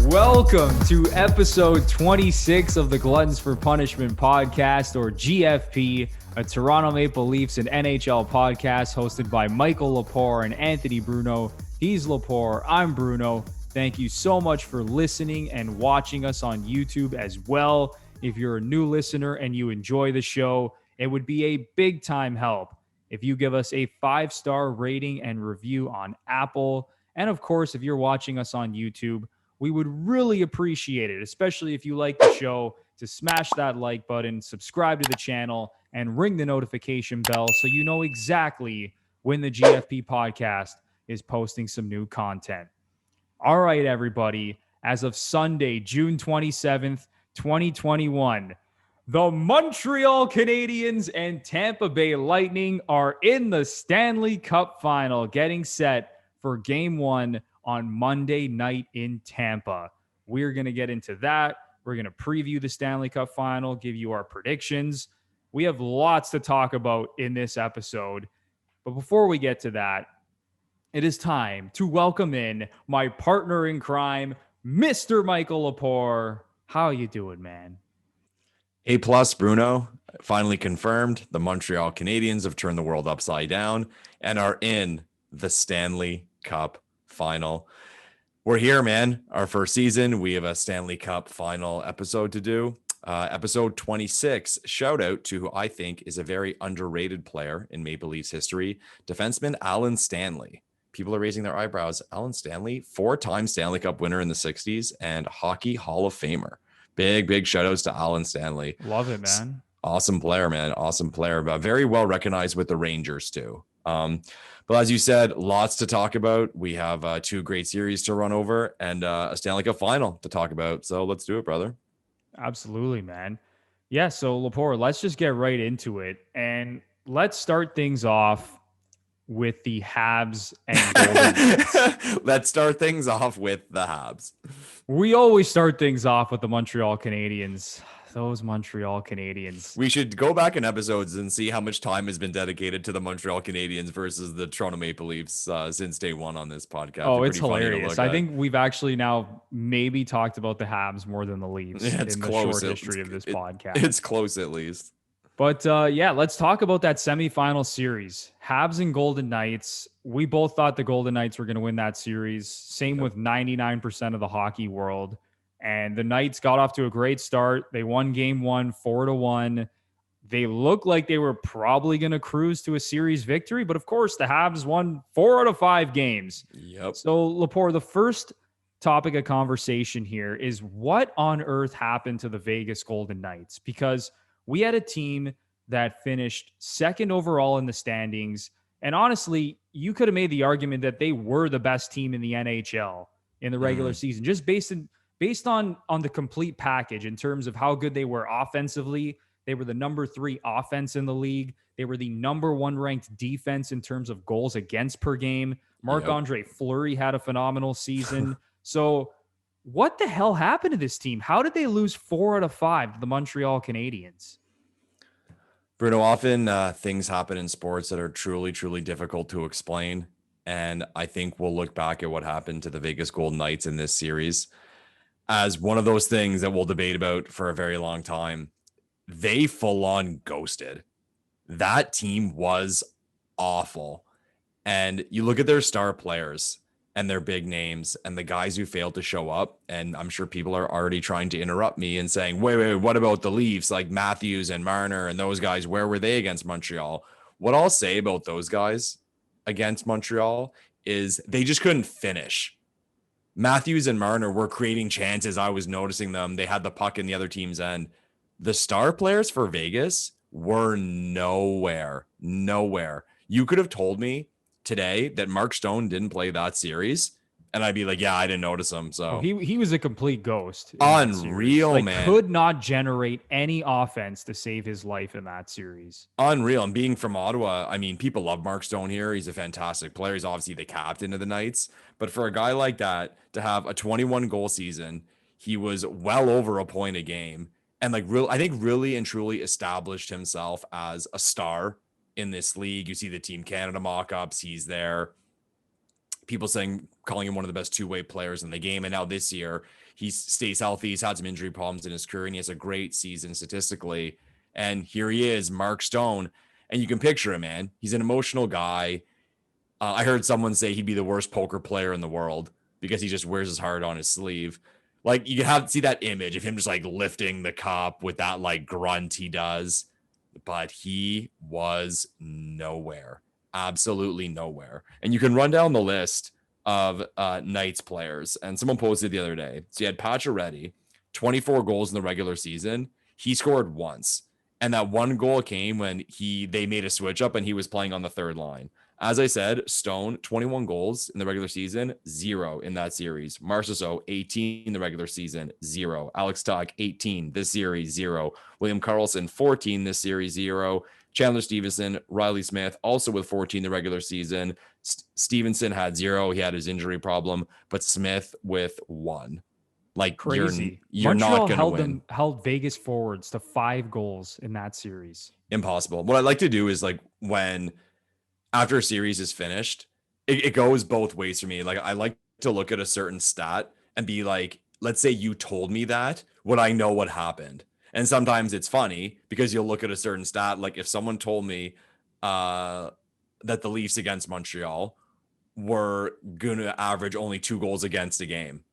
Welcome to episode 26 of the Gluttons For Punishment Podcast, or GFP, a Toronto Maple Leafs and NHL podcast hosted by Michael Lepore and Anthony Bruno. He's Lepore, I'm Bruno. Thank you so much for listening and watching us on YouTube as well. If you're a new listener and you enjoy the show, it would be a big time help if you give us a 5-star rating and review on Apple. And of course, if you're watching us on YouTube, we would really appreciate it, especially if you like the show, to smash that like button, subscribe to the channel, and ring the notification bell so you know exactly when the GFP podcast is posting some new content. All right, everybody, as of Sunday, June 27th, 2021, the Montreal Canadiens and Tampa Bay Lightning are in the Stanley Cup Final, getting set for Game 1 on Monday night in Tampa. We're going to get into that. We're going to preview the Stanley Cup Final, give you our predictions. We have lots to talk about in this episode. But before we get to that, it is time to welcome in my partner in crime, Mr. Michael Lepore. How you doing, man? A+, Bruno. Finally confirmed. The Montreal Canadiens have turned the world upside down and are in the Stanley Cup Final. We're here, man. Our first season. We have a Stanley Cup Final episode to do. Episode 26. Shout out to who I think is a very underrated player in Maple Leafs history, defenseman Alan Stanley. People are raising their eyebrows. Alan Stanley, 4-time Stanley Cup winner in the 60s and Hockey Hall of Famer. Big shout outs to Alan Stanley. Love it, man. Awesome player, man. Awesome player, but very well recognized with the Rangers too. But as you said, lots to talk about. We have 2 great series to run over and a Stanley Cup Final to talk about. So let's do it, brother. Absolutely, man. Yeah, so Lepore, let's just get right into it. And let's start things off with the Habs and Golden Knights. Let's start things off with the Habs. We always start things off with the Montreal Canadiens. Those Montreal Canadiens. We should go back in episodes and see how much time has been dedicated to the Montreal Canadiens versus the Toronto Maple Leafs since day one on this podcast. Oh, it's hilarious. I think we've actually now maybe talked about the Habs more than the Leafs in the short history of this podcast. It's close at least. But yeah, let's talk about that semifinal series. Habs and Golden Knights. We both thought the Golden Knights were going to win that series. Same with 99% of the hockey world. And the Knights got off to a great start. They won Game 1, 4-1. They looked like they were probably going to cruise to a series victory. But of course, the Habs won 4 out of 5 games. Yep. So, Lepore, the first topic of conversation here is what on earth happened to the Vegas Golden Knights? Because we had a team that finished second overall in the standings. And honestly, you could have made the argument that they were the best team in the NHL in the regular season, just based on the complete package in terms of how good they were offensively. They were the number 3 offense in the league. They were the number 1 ranked defense in terms of goals against per game. Marc-Andre Fleury had a phenomenal season. So what the hell happened to this team? How did they lose 4 out of 5 to the Montreal Canadiens? Bruno, often things happen in sports that are truly, truly difficult to explain. And I think we'll look back at what happened to the Vegas Golden Knights in this series as one of those things that we'll debate about for a very long time. They full on ghosted. That team was awful. And you look at their star players and their big names and the guys who failed to show up. And I'm sure people are already trying to interrupt me and saying, wait, what about the Leafs? Like Matthews and Marner and those guys, where were they against Montreal? What I'll say about those guys against Montreal is they just couldn't finish. Matthews and Marner were creating chances. I was noticing them. They had the puck in the other team's end. The star players for Vegas were nowhere. You could have told me today that Mark Stone didn't play that series, and I'd be like, yeah, I didn't notice him. So he was a complete ghost. Unreal, man. Could not generate any offense to save his life in that series. Unreal. And being from Ottawa, I mean, people love Mark Stone here. He's a fantastic player. He's obviously the captain of the Knights. But for a guy like that to have a 21 goal season, he was well over a point a game, and I think really and truly established himself as a star in this league. You see the Team Canada mock-ups. He's there. People calling him one of the best two-way players in the game. And now this year, he stays healthy. He's had some injury problems in his career, and he has a great season statistically. And here he is, Mark Stone. And you can picture him, man. He's an emotional guy. I heard someone say he'd be the worst poker player in the world because he just wears his heart on his sleeve. Like, you can see that image of him just like lifting the cup with that like grunt he does. But he was nowhere. Absolutely nowhere. And you can run down the list of Knights players. And someone posted the other day. So you had Pacioretty, 24 goals in the regular season. He scored once. And that one goal came when they made a switch up and he was playing on the third line. As I said, Stone, 21 goals in the regular season, 0 in that series. Marchessault, 18 in the regular season, 0. Alex Tuch, 18 this series, 0. William Karlsson, 14 this series, 0. Chandler Stevenson, Riley Smith, also with 14 the regular season. Stevenson had 0. He had his injury problem, but Smith with 1. Like, crazy. You're Montreal not going to win. Held Vegas forwards to 5 goals in that series. Impossible. What I like to do is like when after a series is finished, it goes both ways for me. Like, I like to look at a certain stat and be like, let's say you told me that, would I know what happened? And sometimes it's funny because you'll look at a certain stat. Like if someone told me that the Leafs against Montreal were going to average only 2 goals against a game,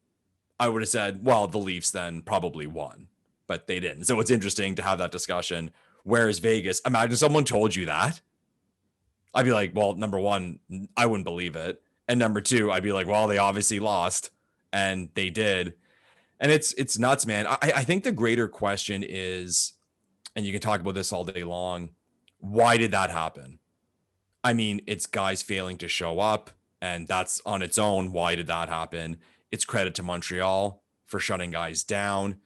I would have said, well, the Leafs then probably won, but they didn't. So it's interesting to have that discussion. Whereas Vegas, imagine someone told you that. I'd be like, well, number one, I wouldn't believe it. And number two, I'd be like, well, they obviously lost, and they did. And it's nuts, man. I think the greater question is, and you can talk about this all day long, why did that happen? I mean, it's guys failing to show up, and that's on its own. Why did that happen? It's credit to Montreal for shutting guys down.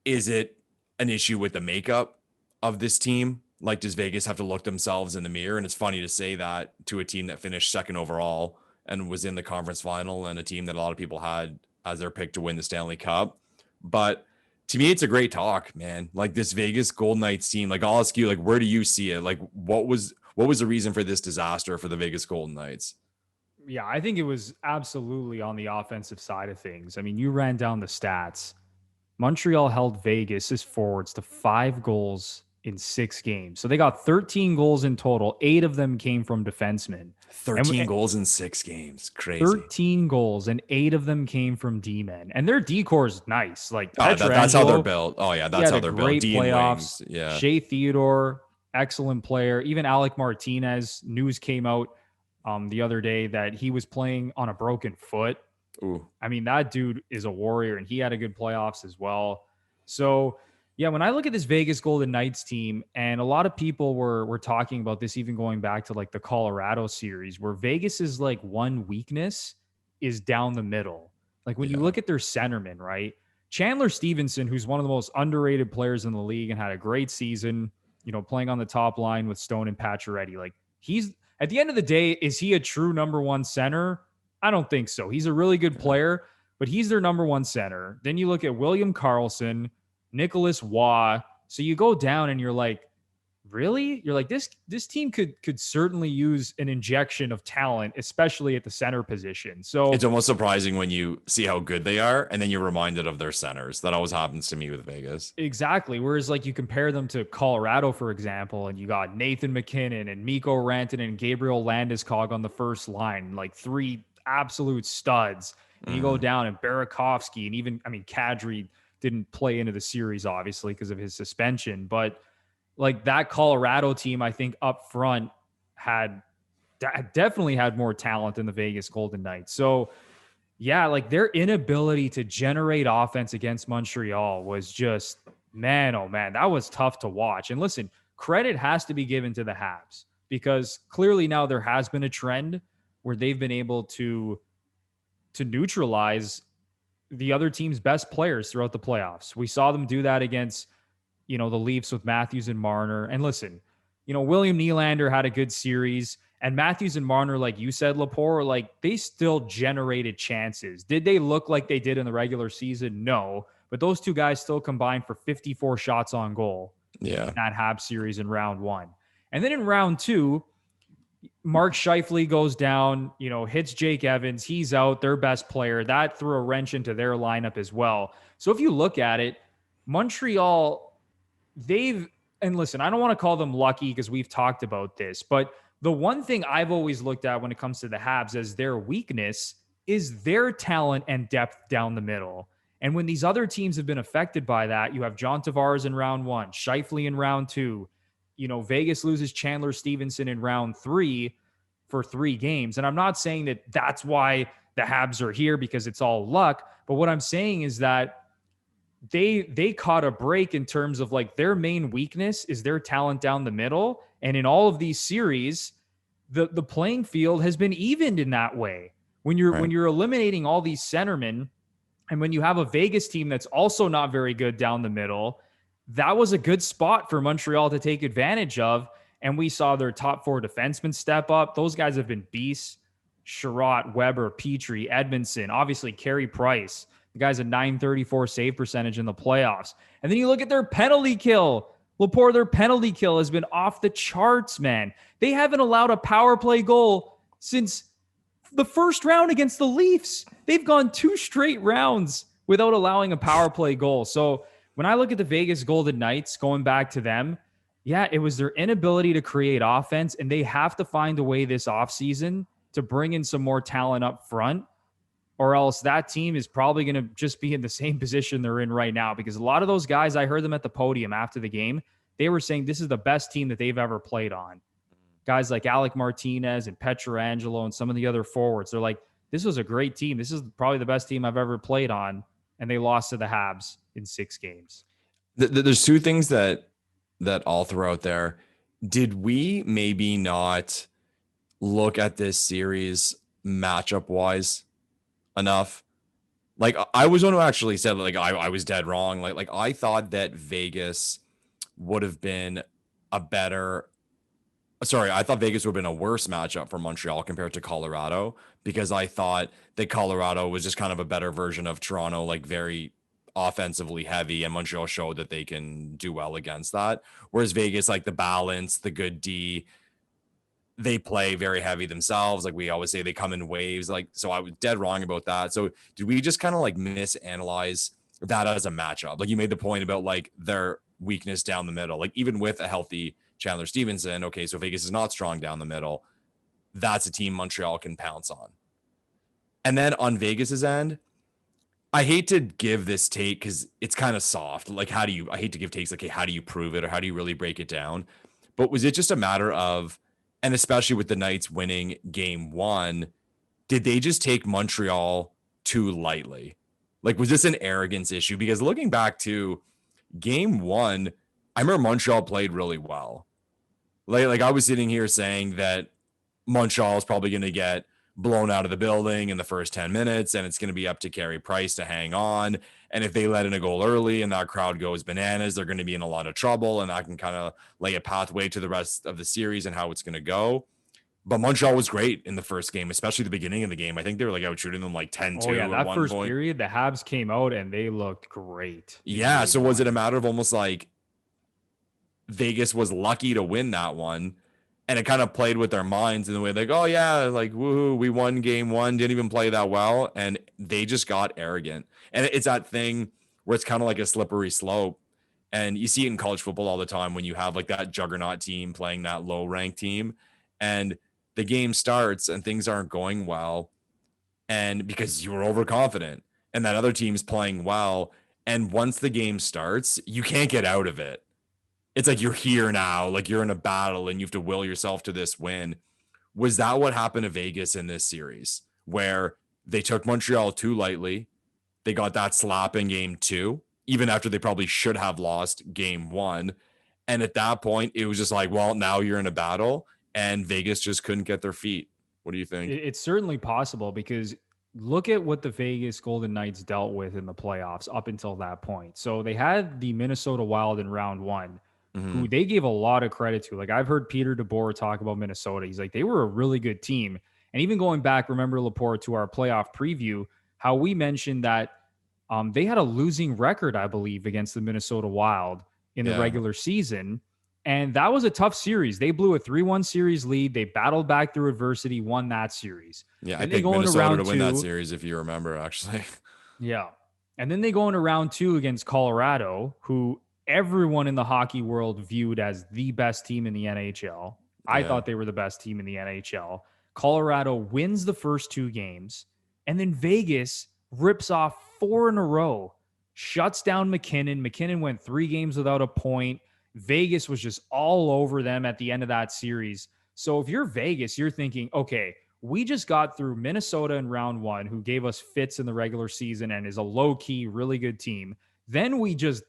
Is it an issue with the makeup of this team? Like, does Vegas have to look themselves in the mirror? And it's funny to say that to a team that finished second overall and was in the conference final, and a team that a lot of people had as their pick to win the Stanley Cup. But to me, it's a great talk, man. Like, this Vegas Golden Knights team, like, I'll ask you, like, where do you see it? Like, what was the reason for this disaster for the Vegas Golden Knights? Yeah, I think it was absolutely on the offensive side of things. I mean, you ran down the stats. Montreal held Vegas' forwards to 5 goals in 6 games. So they got 13 goals in total. 8 of them came from defensemen. 13 goals in 6 games. Crazy. 13 goals, and 8 of them came from D-men. And their D-core is nice. Like, that's how they're built. Oh, yeah, that's how they're built. Great playoffs. Wings. Yeah. Shea Theodore, excellent player. Even Alec Martinez, news came out the other day that he was playing on a broken foot. Ooh. I mean, that dude is a warrior, and he had a good playoffs as well. So, yeah, when I look at this Vegas Golden Knights team, and a lot of people were talking about this, even going back to like the Colorado series, where Vegas's like one weakness is down the middle. Like when you look at their centerman, right? Chandler Stevenson, who's one of the most underrated players in the league and had a great season, you know, playing on the top line with Stone and Pacioretty. Like, he's, at the end of the day, is he a true number one center? I don't think so. He's a really good player, but he's their number one center. Then you look at William Karlsson, Nicholas Waugh. So you go down and you're like, really? You're like, this team could certainly use an injection of talent, especially at the center position. So it's almost surprising when you see how good they are, and then you're reminded of their centers. That always happens to me with Vegas. Exactly. Whereas like you compare them to Colorado, for example, and you got Nathan McKinnon and Mikko Rantanen and Gabriel Landeskog on the first line, like 3 absolute studs. And you go down and Burakovsky, and even, I mean, Kadri didn't play into the series, obviously, because of his suspension. But like that Colorado team, I think up front definitely had more talent than the Vegas Golden Knights. So yeah, like their inability to generate offense against Montreal was just, man, oh man, that was tough to watch. And listen, credit has to be given to the Habs, because clearly now there has been a trend where they've been able to neutralize the other team's best players throughout the playoffs. We saw them do that against, you know, the Leafs with Matthews and Marner. And listen, you know, William Nylander had a good series, and Matthews and Marner, like you said, Lepore, like they still generated chances. Did they look like they did in the regular season? No, but those two guys still combined for 54 shots on goal in that Habs series in round 1. And then in round 2, Mark Scheifele goes down, hits Jake Evans. He's out, their best player. That threw a wrench into their lineup as well. So if you look at it, Montreal, and listen, I don't want to call them lucky because we've talked about this, but the one thing I've always looked at when it comes to the Habs as their weakness is their talent and depth down the middle. And when these other teams have been affected by that, you have John Tavares in round 1, Scheifele in round 2. Vegas loses Chandler Stevenson in round 3 for 3 games. And I'm not saying that that's why the Habs are here because it's all luck. But what I'm saying is that they caught a break in terms of like their main weakness is their talent down the middle. And in all of these series, the playing field has been evened in that way. When you're eliminating all these centermen, and when you have a Vegas team that's also not very good down the middle, that was a good spot for Montreal to take advantage of. And we saw their top 4 defensemen step up. Those guys have been beasts. Sherratt, Weber, Petrie, Edmondson, obviously Carey Price. The guy's a .934 save percentage in the playoffs. And then you look at their penalty kill. Lepore, their penalty kill has been off the charts, man. They haven't allowed a power play goal since the first round against the Leafs. They've gone 2 straight rounds without allowing a power play goal. So when I look at the Vegas Golden Knights, going back to them, yeah, it was their inability to create offense, and they have to find a way this offseason to bring in some more talent up front, or else that team is probably going to just be in the same position they're in right now. Because a lot of those guys, I heard them at the podium after the game, they were saying this is the best team that they've ever played on. Guys like Alec Martinez and Pietrangelo and some of the other forwards, they're like, this was a great team. This is probably the best team I've ever played on. And they lost to the Habs in 6 games. There's 2 things that I'll throw out there. Did we maybe not look at this series matchup wise enough? Like, I was one who actually said, like, I was dead wrong. Like I thought that Vegas would have been I thought Vegas would have been a worse matchup for Montreal compared to Colorado, because I thought that Colorado was just kind of a better version of Toronto, like very offensively heavy, and Montreal showed that they can do well against that. Whereas Vegas, like the balance, the good D, they play very heavy themselves. Like we always say, they come in waves. Like, so I was dead wrong about that. So did we just kind of like misanalyze that as a matchup? Like you made the point about like their weakness down the middle, like even with a healthy Chandler Stevenson. Okay, so Vegas is not strong down the middle. That's a team Montreal can pounce on. And then on Vegas's end, I hate to give this take because it's kind of soft. Like, I hate to give takes like, hey, how do you prove it, or how do you really break it down? But was it just a matter of, and especially with the Knights winning game 1, did they just take Montreal too lightly? Like, was this an arrogance issue? Because looking back to game 1, I remember Montreal played really well. Like I was sitting here saying that Montreal is probably going to get blown out of the building in the first 10 minutes, and it's going to be up to Carey Price to hang on. And if they let in a goal early and that crowd goes bananas, they're going to be in a lot of trouble, and that can kind of lay a pathway to the rest of the series and how it's going to go. But Montreal was great in the first game, especially the beginning of the game. I think they were like out shooting them like 10-2. Oh, yeah, that first period, the Habs came out and they looked great. Yeah, so was it a matter of almost like Vegas was lucky to win that one, and it kind of played with their minds in the way like, oh yeah, like woohoo, we won game 1, didn't even play that well, and they just got arrogant. And it's that thing where it's kind of like a slippery slope, and you see it in college football all the time when you have like that juggernaut team playing that low ranked team, and the game starts and things aren't going well, and because you were overconfident, and that other team's playing well, and once the game starts, you can't get out of it. It's like you're here now, like you're in a battle and you have to will yourself to this win. Was that what happened to Vegas in this series, where they took Montreal too lightly? They got that slap in game 2, even after they probably should have lost game 1. And at that point, it was just like, well, now you're in a battle, and Vegas just couldn't get their feet. What do you think? It's certainly possible, because look at what the Vegas Golden Knights dealt with in the playoffs up until that point. So they had the Minnesota Wild in round 1. Who they gave a lot of credit to. Like, I've heard Peter DeBoer talk about Minnesota. He's like, they were a really good team. And even going back, remember, Lepore, to our playoff preview, how we mentioned that they had a losing record, I believe, against the Minnesota Wild in the regular season. And that was a tough series. They blew a 3-1 series lead. They battled back through adversity, won that series. Yeah, Then I they picked go into Minnesota round to win that two. series, if you remember, actually. Yeah. And then they go into round two against Colorado, who everyone in the hockey world viewed as the best team in the NHL. I Yeah. thought they were the best team in the NHL. Colorado wins the first two games, and then Vegas rips off four in a row, shuts down McKinnon. McKinnon went 3 games without a point. Vegas was just all over them at the end of that series. So if you're Vegas, you're thinking, okay, we just got through Minnesota in round one, who gave us fits in the regular season and is a low key, really good team. Then we just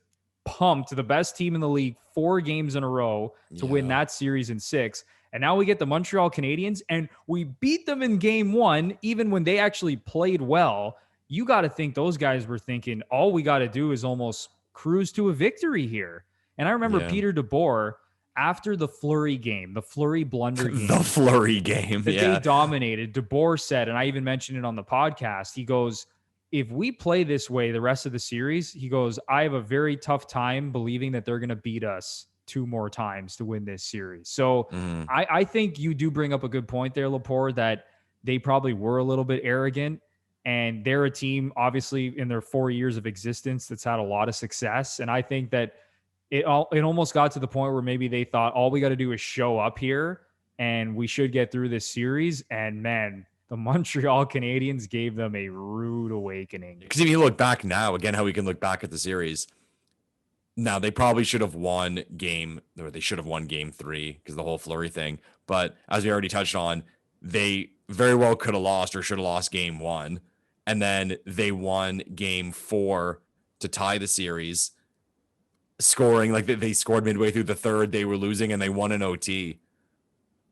pumped the best team in the league 4 games in a row to win Yeah. that series in 6. And now we get the Montreal Canadiens and we beat them in game 1, even when they actually played well. You got to think those guys were thinking, all we got to do is almost cruise to a victory here. And I remember Yeah. Peter DeBoer, after the Fleury game, the Fleury blunder game, The Fleury game. that Yeah. they dominated, DeBoer said, and I even mentioned it on the podcast, he goes, if we play this way the rest of the series, he goes, I have a very tough time believing that they're going to beat us 2 more times to win this series. So Mhm. I think you do bring up a good point there, Lepore, that they probably were a little bit arrogant. And they're a team, obviously, in their 4 years of existence that's had a lot of success. And I think that it almost got to the point where maybe they thought all we got to do is show up here and we should get through this series. And man, the Montreal Canadiens gave them a rude awakening. Because if you look back now, again, how we can look back at the series. Now, they probably should have won game 3 because the whole Fleury thing. But as we already touched on, they very well could have lost or should have lost game 1. And then they won game 4 to tie the series, scoring like they scored midway through the third. They were losing and they won an OT.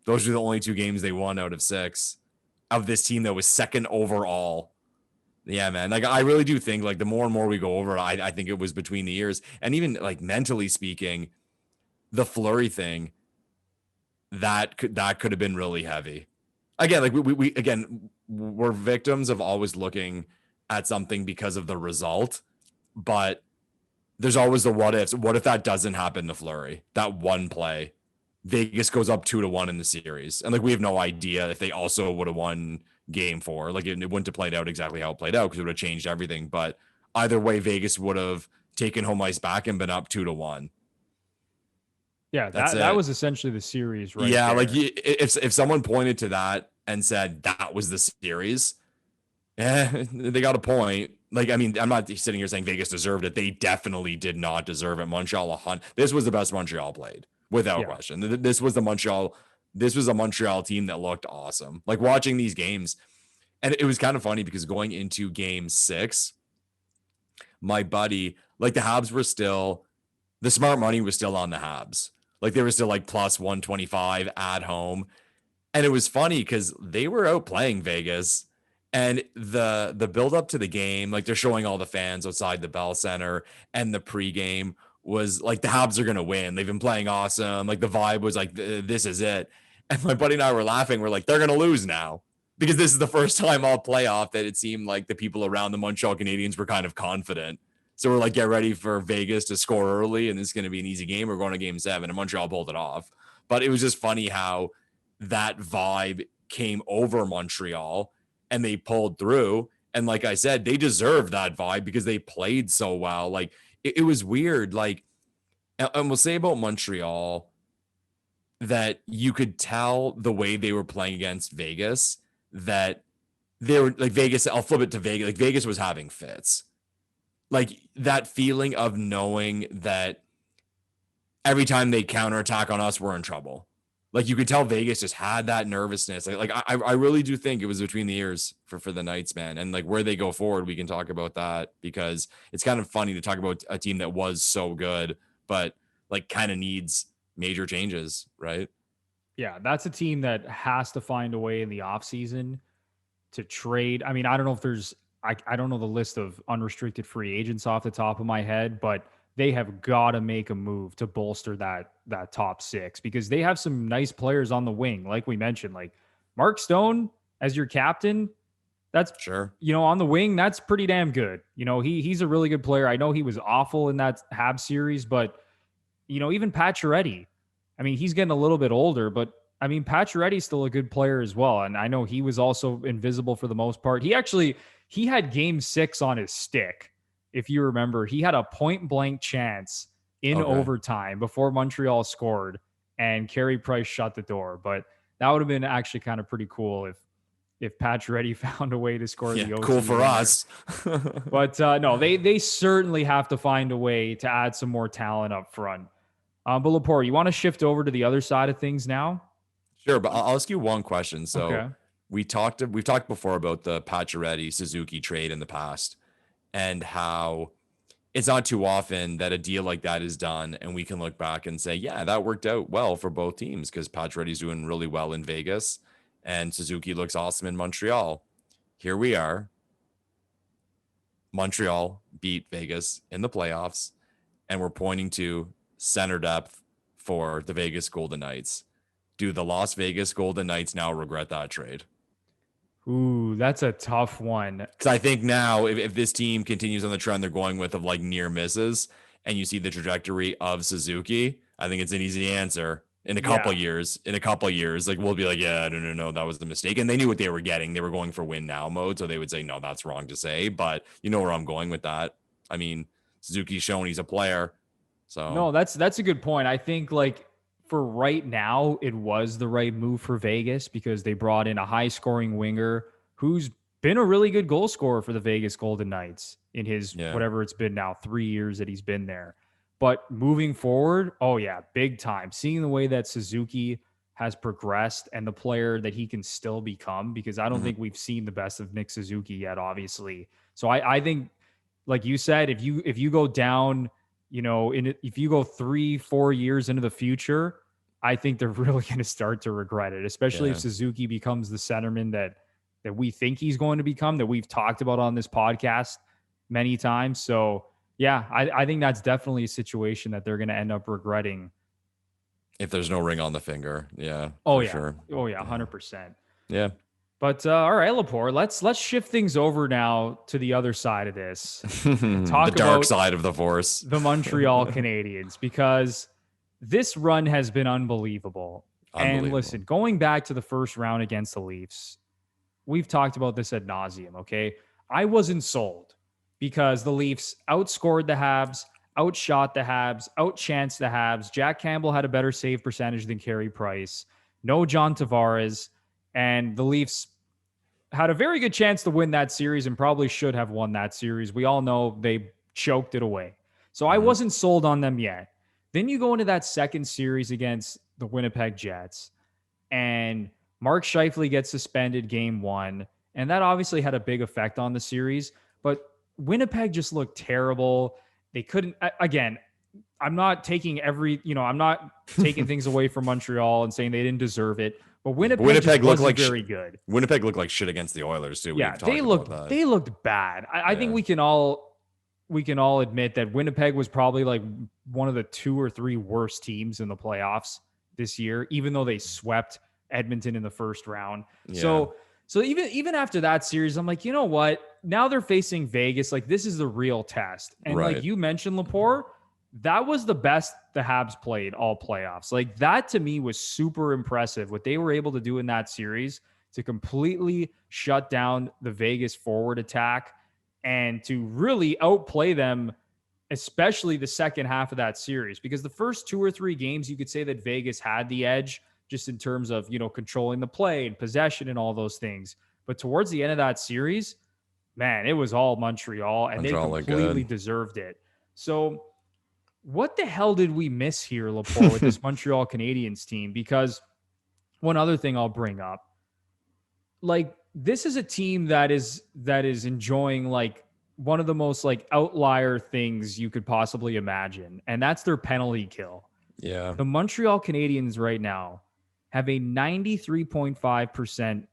Those are the only 2 games they won out of 6 of this team that was second overall. Yeah, man. Like, I really do think, like, the more and more we go over it, I think it was between the years. And even, like, mentally speaking, the Fleury thing, that could have been really heavy. Again, like, we're victims of always looking at something because of the result. But there's always the what ifs. What if that doesn't happen to Fleury? That one play. Vegas goes up 2-1 in the series. And, like, we have no idea if they also would have won game 4. Like, it wouldn't have played out exactly how it played out because it would have changed everything. But either way, Vegas would have taken home ice back and been up 2-1. Yeah, that was essentially the series, right? Yeah, there. like, if someone pointed to that and said that was the series, they got a point. Like, I mean, I'm not sitting here saying Vegas deserved it. They definitely did not deserve it. Montreal, this was the best Montreal played, without question. This was a Montreal team that looked awesome. Like, watching these games, and it was kind of funny because going into game 6, my buddy, like, the Habs were still, the smart money was still on the Habs. Like, they were still like plus 125 at home. And it was funny because they were out playing Vegas. And the build up to the game, like, they're showing all the fans outside the Bell Center, and the pregame was like, the Habs are going to win. They've been playing awesome. Like, the vibe was like, this is it. And my buddy and I were laughing. We're like, they're going to lose now, because this is the first time all playoff that it seemed like the people around the Montreal Canadiens were kind of confident. So we're like, get ready for Vegas to score early, and it's going to be an easy game. We're going to game 7, and Montreal pulled it off. But it was just funny how that vibe came over Montreal, and they pulled through. And like I said, they deserved that vibe because they played so well. Like, it was weird. Like, and we'll say about Montreal that you could tell the way they were playing against Vegas that they were like, Vegas, I'll flip it to Vegas. Like, Vegas was having fits. Like, that feeling of knowing that every time they counterattack on us, we're in trouble. Like, you could tell Vegas just had that nervousness. Like I really do think it was between the ears for the Knights, man. And like, where they go forward, we can talk about that, because it's kind of funny to talk about a team that was so good, but like kind of needs major changes, right? Yeah, that's a team that has to find a way in the offseason to trade. I mean, I don't know if there's, I don't know the list of unrestricted free agents off the top of my head, but they have got to make a move to bolster that top 6, because they have some nice players on the wing. Like we mentioned, like Mark Stone as your captain, that's sure, on the wing, that's pretty damn good. He's a really good player. I know he was awful in that Habs series, but even Pacioretty, I mean, he's getting a little bit older, but I mean, Pacioretty's still a good player as well. And I know he was also invisible for the most part. He had game 6 on his stick. If you remember, he had a point blank chance in overtime before Montreal scored and Carey Price shut the door. But that would have been actually kind of pretty cool if Pacioretty found a way to score the OT. Cool for winner. us. But no, they certainly have to find a way to add some more talent up front. But Lepore, you want to shift over to the other side of things now? Sure, but I'll ask you one question. So we've talked before about the Pacioretty Suzuki trade in the past and how it's not too often that a deal like that is done and we can look back and say, yeah, that worked out well for both teams because Pacioretty's doing really well in Vegas and Suzuki looks awesome in Montreal. Here we are. Montreal beat Vegas in the playoffs, and we're pointing to center depth for the Vegas Golden Knights. Do the Las Vegas Golden Knights now regret that trade? Ooh, that's a tough one. Because I think now if this team continues on the trend they're going with of like near misses and you see the trajectory of Suzuki, I think it's an easy answer. In a couple of years, like we'll be like, yeah, no, that was the mistake. And they knew what they were getting. They were going for win now mode. So they would say, no, that's wrong to say. But you know where I'm going with that. I mean, Suzuki's shown he's a player. So no, that's a good point. I think like for right now, it was the right move for Vegas because they brought in a high scoring winger who's been a really good goal scorer for the Vegas Golden Knights in his whatever it's been now, 3 years that he's been there. But moving forward, oh yeah, big time. Seeing the way that Suzuki has progressed and the player that he can still become, because I don't think we've seen the best of Nick Suzuki yet, obviously. So I think, like you said, if you go down, if you go 3-4 years into the future, I think they're really going to start to regret it, especially if Suzuki becomes the centerman that we think he's going to become, that we've talked about on this podcast many times. So yeah, I think that's definitely a situation that they're going to end up regretting. If there's no ring on the finger. Yeah. Oh, yeah. Sure. Oh, yeah. 100%. Yeah. But all right, Lepore, let's shift things over now to the other side of this. Talk the dark side of the force. The Montreal Canadiens, because this run has been unbelievable. And listen, going back to the first round against the Leafs, we've talked about this ad nauseum, okay? I wasn't sold because the Leafs outscored the Habs, outshot the Habs, outchanced the Habs. Jack Campbell had a better save percentage than Carey Price. No John Tavares. And the Leafs had a very good chance to win that series and probably should have won that series. We all know they choked it away. So I wasn't sold on them yet. Then you go into that second series against the Winnipeg Jets, and Mark Scheifele gets suspended game 1. And that obviously had a big effect on the series. But Winnipeg just looked terrible. They couldn't, again, I'm not taking things away from Montreal and saying they didn't deserve it. But Winnipeg looked like very good. Winnipeg looked like shit against the Oilers too. Yeah, they looked bad. I think we can all admit that Winnipeg was probably like one of the 2 or 3 worst teams in the playoffs this year, even though they swept Edmonton in the first round. Yeah. So even after that series, I'm like, you know what? Now they're facing Vegas. Like, this is the real test. And like you mentioned, Lepore, that was the best the Habs played all playoffs. Like, that to me was super impressive. What they were able to do in that series to completely shut down the Vegas forward attack and to really outplay them, especially the second half of that series. Because the first 2 or 3 games, you could say that Vegas had the edge just in terms of, controlling the play and possession and all those things. But towards the end of that series, man, it was all Montreal, and they completely deserved it. So what the hell did we miss here, Lepore, with this Montreal Canadiens team? Because one other thing I'll bring up, like, this is a team that is enjoying like one of the most like outlier things you could possibly imagine, and that's their penalty kill. Yeah. The Montreal Canadiens right now have a 93.5%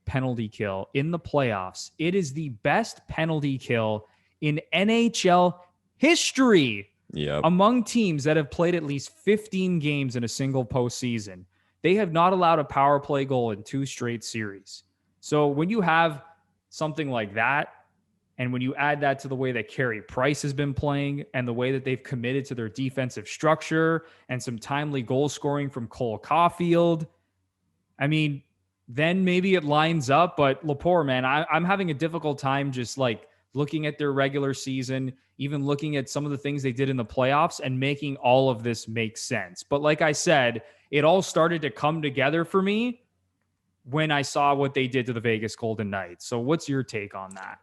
penalty kill in the playoffs. It is the best penalty kill in NHL history among teams that have played at least 15 games in a single postseason. They have not allowed a power play goal in 2 straight series. So when you have something like that, And when you add that to the way that Carey Price has been playing and the way that they've committed to their defensive structure and some timely goal scoring from Cole Caulfield, I mean, then maybe it lines up. But Lepore, man, I'm having a difficult time just like looking at their regular season, even looking at some of the things they did in the playoffs and making all of this make sense. But like I said, it all started to come together for me when I saw what they did to the Vegas Golden Knights. So what's your take on that?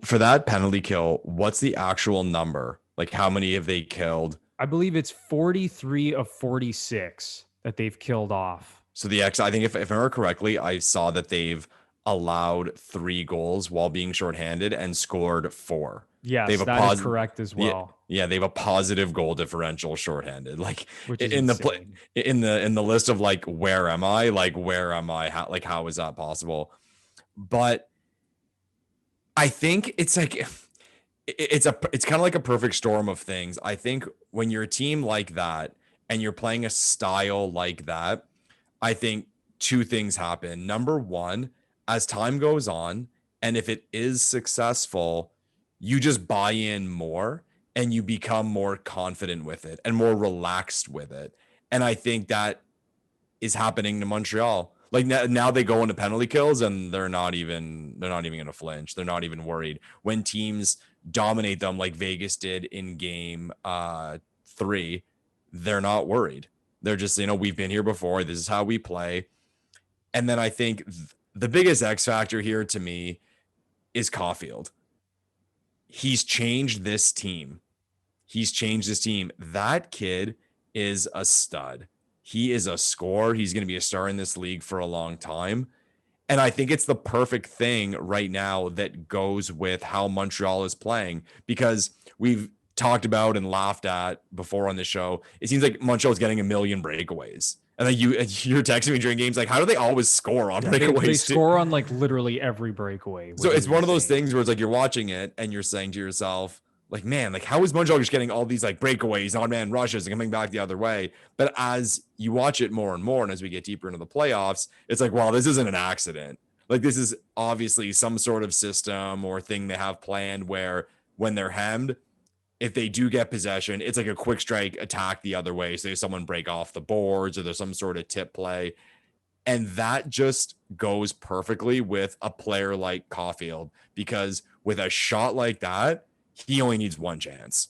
For that penalty kill, what's the actual number? Like, how many have they killed? I believe it's 43 of 46 that they've killed off. So I think if I remember correctly, I saw that they've allowed 3 goals while being shorthanded and scored 4. Yes, that is correct as well. Yeah, they have a positive goal differential shorthanded. Like in the list of like, where am I? Like, where am I? How is that possible? But I think it's like it's kind of like a perfect storm of things. I think when you're a team like that and you're playing a style like that, I think 2 things happen. Number one, as time goes on, and if it is successful, you just buy in more and you become more confident with it and more relaxed with it. And I think that is happening to Montreal. Like now they go into penalty kills and they're not even going to flinch. They're not even worried. When teams dominate them like Vegas did in game 3, they're not worried. They're just, we've been here before. This is how we play. And then I think the biggest X factor here to me is Caulfield. He's changed this team. That kid is a stud. He is a scorer. He's going to be a star in this league for a long time. And I think it's the perfect thing right now that goes with how Montreal is playing, because we've talked about and laughed at before on the show. It seems like Montreal is getting a million breakaways. And then you're texting me during games like, how do they always score on breakaways? They score on like literally every breakaway. So it's one of those things where it's like you're watching it and you're saying to yourself, like, man, like how is Montreal just getting all these like breakaways, on-man rushes and coming back the other way? But as you watch it more and more, and as we get deeper into the playoffs, it's like, wow, this isn't an accident. Like this is obviously some sort of system or thing they have planned where when they're hemmed, if they do get possession, it's like a quick strike attack the other way. So there's someone break off the boards or there's some sort of tip play. And that just goes perfectly with a player like Caulfield, because with a shot like that, he only needs one chance.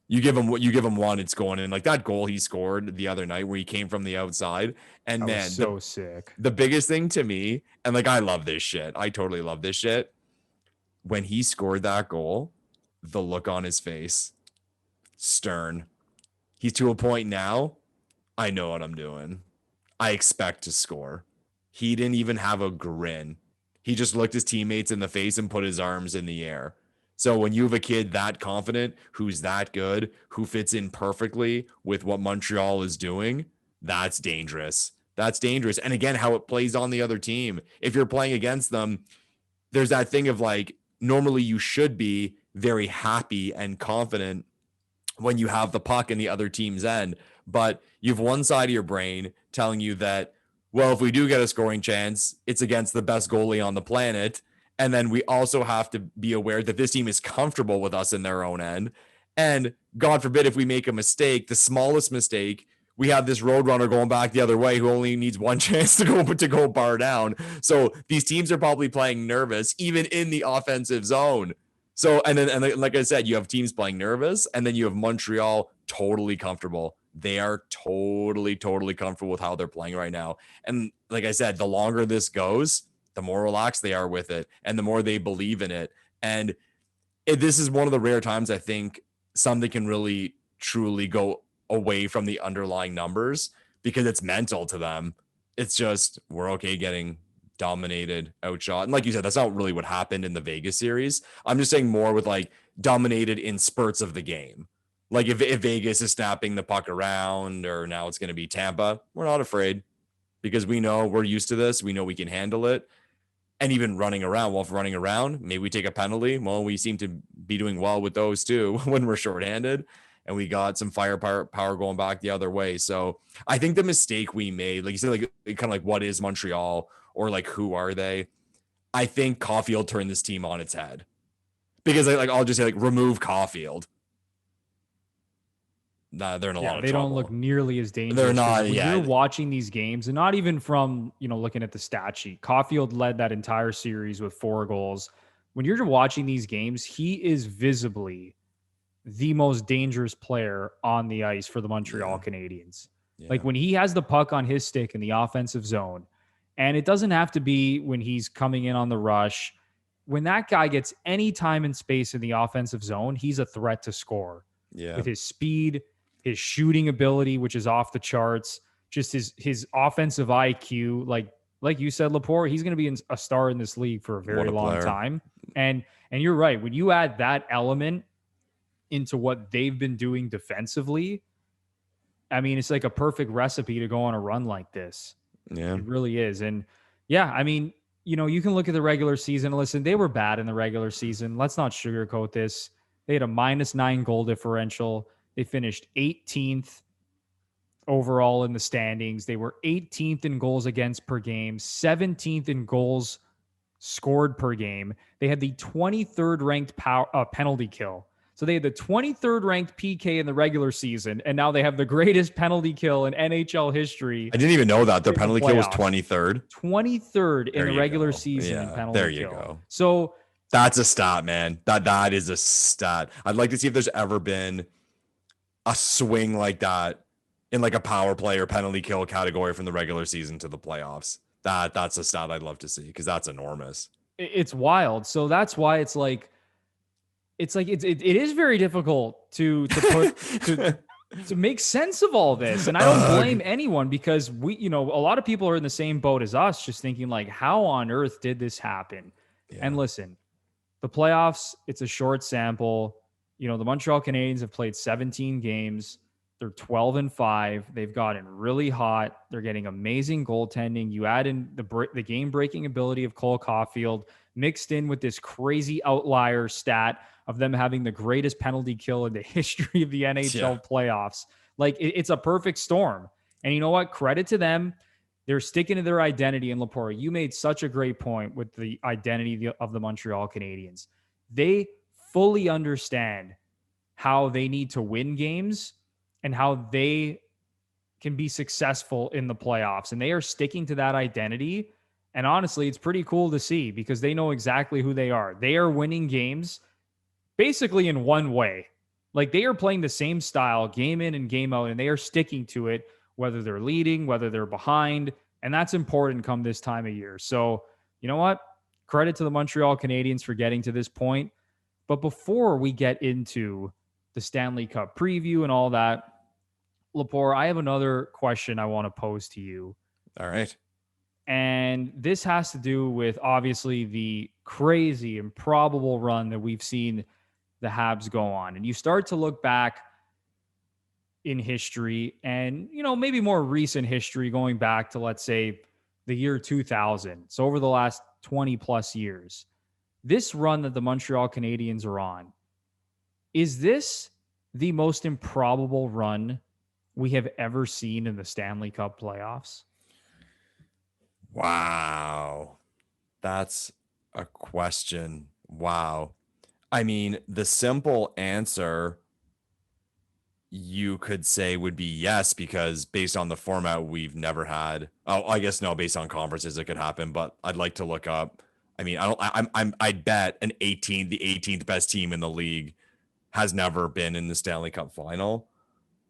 You give him one, it's going in. Like that goal he scored the other night where he came from the outside. And man, so sick. The biggest thing to me, and like I love this shit. I totally love this shit. When he scored that goal, the look on his face, stern. He's to a point now, I know what I'm doing. I expect to score. He didn't even have a grin. He just looked his teammates in the face and put his arms in the air. So when you have a kid that confident, who's that good, who fits in perfectly with what Montreal is doing, that's dangerous. That's dangerous. And again, how it plays on the other team. If you're playing against them, there's that thing of like, normally you should be very happy and confident when you have the puck in the other team's end. But you have one side of your brain telling you that, well, if we do get a scoring chance, it's against the best goalie on the planet. And then we also have to be aware that this team is comfortable with us in their own end. And God forbid, if we make a mistake, the smallest mistake, we have this roadrunner going back the other way who only needs one chance to go bar down. So these teams are probably playing nervous, even in the offensive zone. So, and like I said, you have teams playing nervous, and then you have Montreal totally comfortable. They are totally comfortable with how they're playing right now. And like I said, the longer this goes, the more relaxed they are with it and the more they believe in it. And this is one of the rare times I think something can really truly go away from the underlying numbers, because it's mental to them. It's just, we're okay getting dominated, outshot. And like you said, that's not really what happened in the Vegas series. I'm just saying more with like dominated in spurts of the game. Like if Vegas is snapping the puck around, or now it's going to be Tampa, we're not afraid, because we know we're used to this. We know we can handle it. And even running around, well, if running around, maybe we take a penalty. Well, we seem to be doing well with those too when we're shorthanded, and we got some firepower going back the other way. So I think the mistake we made, like you said, like kind of like what is Montreal, or like who are they? I think Caulfield turned this team on its head. because I'll just say like remove Caulfield. Nah, they're in a lot of they trouble. don't look nearly as dangerous. They're not. When Yeah, you're watching these games, and not even from looking at the stat sheet, Caulfield led that entire series with 4 goals. When you're watching these games, he is visibly the most dangerous player on the ice for the Montreal Canadiens. Yeah. Like when he has the puck on his stick in the offensive zone, and it doesn't have to be when he's coming in on the rush. When that guy gets any time and space in the offensive zone, he's a threat to score. Yeah. With his speed, his shooting ability, which is off the charts, just his offensive IQ, like you said, Lepore, he's going to be a star in this league for a very long time. And you're right. When you add that element into what they've been doing defensively, I mean, it's like a perfect recipe to go on a run like this. Yeah, it really is. And yeah, I mean, you can look at the regular season. Listen, they were bad in the regular season. Let's not sugarcoat this. They had a -9 goal differential. They finished 18th overall in the standings. They were 18th in goals against per game, 17th in goals scored per game. They had the 23rd ranked penalty kill. So they had the 23rd ranked PK in the regular season, and now they have the greatest penalty kill in NHL history. I didn't even know that their penalty kill was 23rd. 23rd in the regular season in penalty kill. There you go. So that's a stat, man. That is a stat. I'd like to see if there's ever been a swing like that in like a power play or penalty kill category from the regular season to the playoffs. That's a stat I'd love to see because that's enormous. It's wild. So that's why it is very difficult to put to make sense of all this. And I don't blame anyone because a lot of people are in the same boat as us, just thinking like, how on earth did this happen? Yeah. And listen, the playoffs, it's a short sample. The Montreal Canadiens have played 17 games. They're 12-5. They've gotten really hot. They're getting amazing goaltending. You add in the game-breaking ability of Cole Caulfield mixed in with this crazy outlier stat of them having the greatest penalty kill in the history of the NHL playoffs. Like, it's a perfect storm. And you know what? Credit to them. They're sticking to their identity. And Lepore, you made such a great point with the identity of the Montreal Canadiens. They fully understand how they need to win games and how they can be successful in the playoffs. And they are sticking to that identity. And honestly, it's pretty cool to see because they know exactly who they are. They are winning games basically in one way. Like they are playing the same style game in and game out, and they are sticking to it, whether they're leading, whether they're behind. And that's important come this time of year. So you know what? Credit to the Montreal Canadiens for getting to this point. But before we get into the Stanley Cup preview and all that, Lepore, I have another question I want to pose to you. All right. And this has to do with obviously the crazy, improbable run that we've seen the Habs go on. And you start to look back in history and, maybe more recent history going back to, let's say, the year 2000. So over the last 20 plus years, this run that the Montreal Canadiens are on, is this the most improbable run we have ever seen in the Stanley Cup playoffs? Wow. That's a question. Wow. I mean, the simple answer you could say would be yes, because based on the format we've never had. Oh, I guess no, based on conferences it could happen, but I'd like to look up. I mean, I'd bet the 18th best team in the league has never been in the Stanley Cup Final.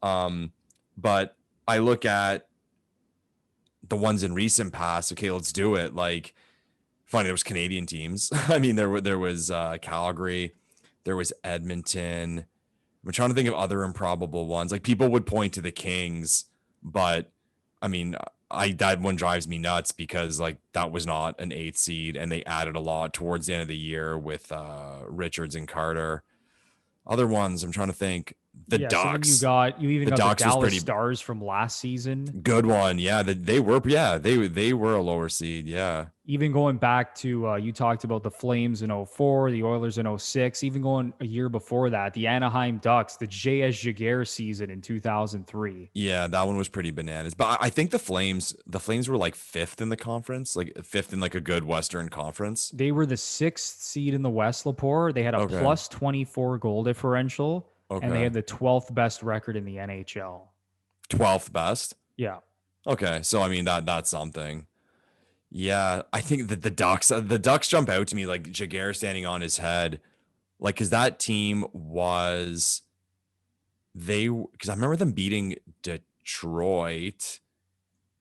But I look at the ones in recent past. Okay, let's do it. Like, funny, there was Canadian teams. I mean, there was Calgary, there was Edmonton. I'm trying to think of other improbable ones. Like, people would point to the Kings, but I mean, that one drives me nuts because like that was not an 8th seed, and they added a lot towards the end of the year with Richards and Carter. Other ones, I'm trying to think. The So then Ducks. you even The got Ducks the was Dallas pretty Stars from last season. good one. Yeah, they were a lower seed. Yeah. Even going back to you talked about the Flames in '04, the Oilers in '06, even going a year before that, the Anaheim Ducks, the J.S. Jaguar season in 2003. Yeah, that one was pretty bananas. But I think the Flames were like fifth in the conference, like fifth in like a good Western conference. They were the sixth seed in the West, Lepore. They had a Okay. plus 24 goal differential, and they Okay. had the 12th best record in the NHL. 12th best. Yeah. Okay. So I mean that's something. Yeah, I think that the Ducks jump out to me like Jaguar standing on his head. Like cuz that team was cuz I remember them beating Detroit.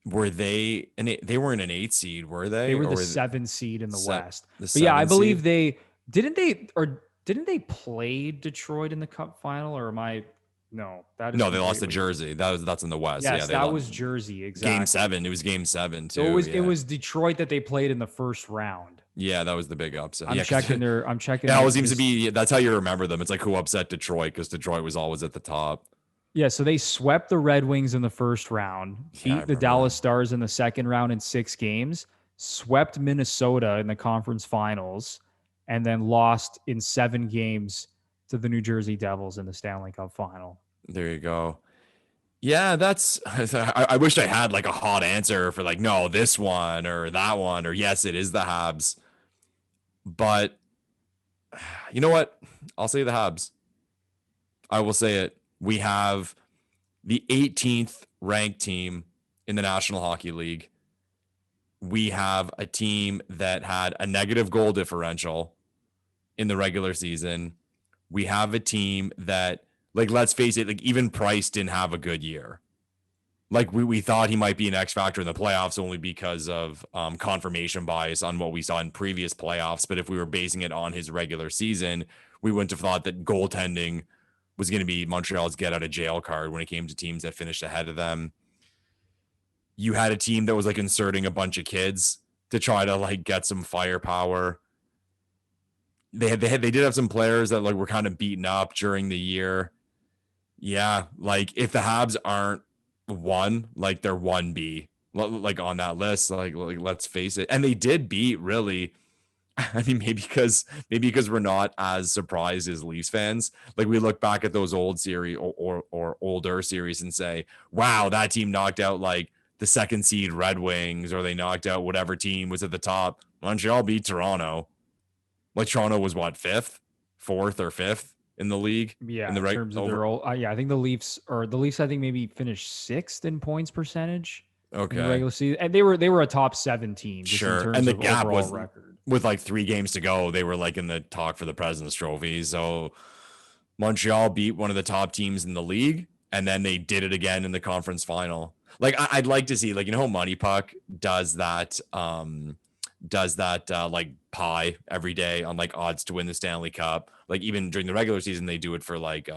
Were they weren't an 8 seed, were They they? were Or the were seventh seed in the West. the But yeah, I 7 believe seed? didn't they play Detroit in the Cup final, or am I no, that is No, they lost to completely Jersey. That's in the West. Yeah, yes, they that lost was Jersey, game exactly. 7. It was game 7 So too. it Yeah. was Detroit that they played in the first round. Yeah, that was the big upset. I'm Yeah, 'cause checking their I'm it checking always seems to this. be that's how you remember them. It's like who upset Detroit because Detroit was always at the top. Yeah, so they swept the Red Wings in the first round, Yeah, I beat the remember. Dallas Stars in the second round in 6 games, swept Minnesota in the conference finals, and then lost in 7 games to the New Jersey Devils in the Stanley Cup final. There you go. Yeah, that's I wish I had like a hot answer for like no, this one or that one or yes, it is the Habs. But you know what? I'll say the Habs. I will say it. We have the 18th ranked team in the National Hockey League. We have a team that had a negative goal differential in the regular season. We have a team that, like, let's face it, like, even Price didn't have a good year. Like, we thought he might be an X factor in the playoffs only because of confirmation bias on what we saw in previous playoffs. But if we were basing it on his regular season, we wouldn't have thought that goaltending was going to be Montreal's get out of jail card when it came to teams that finished ahead of them. You had a team that was like inserting a bunch of kids to try to like get some firepower. They did have some players that like were kind of beaten up during the year. Yeah, like if the Habs aren't one, like they're 1B, like on that list, like let's face it. And they did beat really. I mean, maybe because we're not as surprised as Leafs fans. Like we look back at those old series or older series and say, wow, that team knocked out like the second seed Red Wings, or they knocked out whatever team was at the top. Montreal beat Toronto. Like Toronto was what, fourth or fifth in the league? Yeah, In the in terms of their old, I think the Leafs I think maybe finished sixth in points percentage in the Okay. regular season, and they were a top 7 team just in Sure. And terms the of gap overall was record. with like 3 games to go, they were like in the talk for the President's Trophy. So Montreal beat one of the top teams in the league, and then they did it again in the conference final. Like I'd like to see, like, you know, Money Puck does that like pie every day on like odds to win the Stanley Cup. Like even during the regular season, they do it for like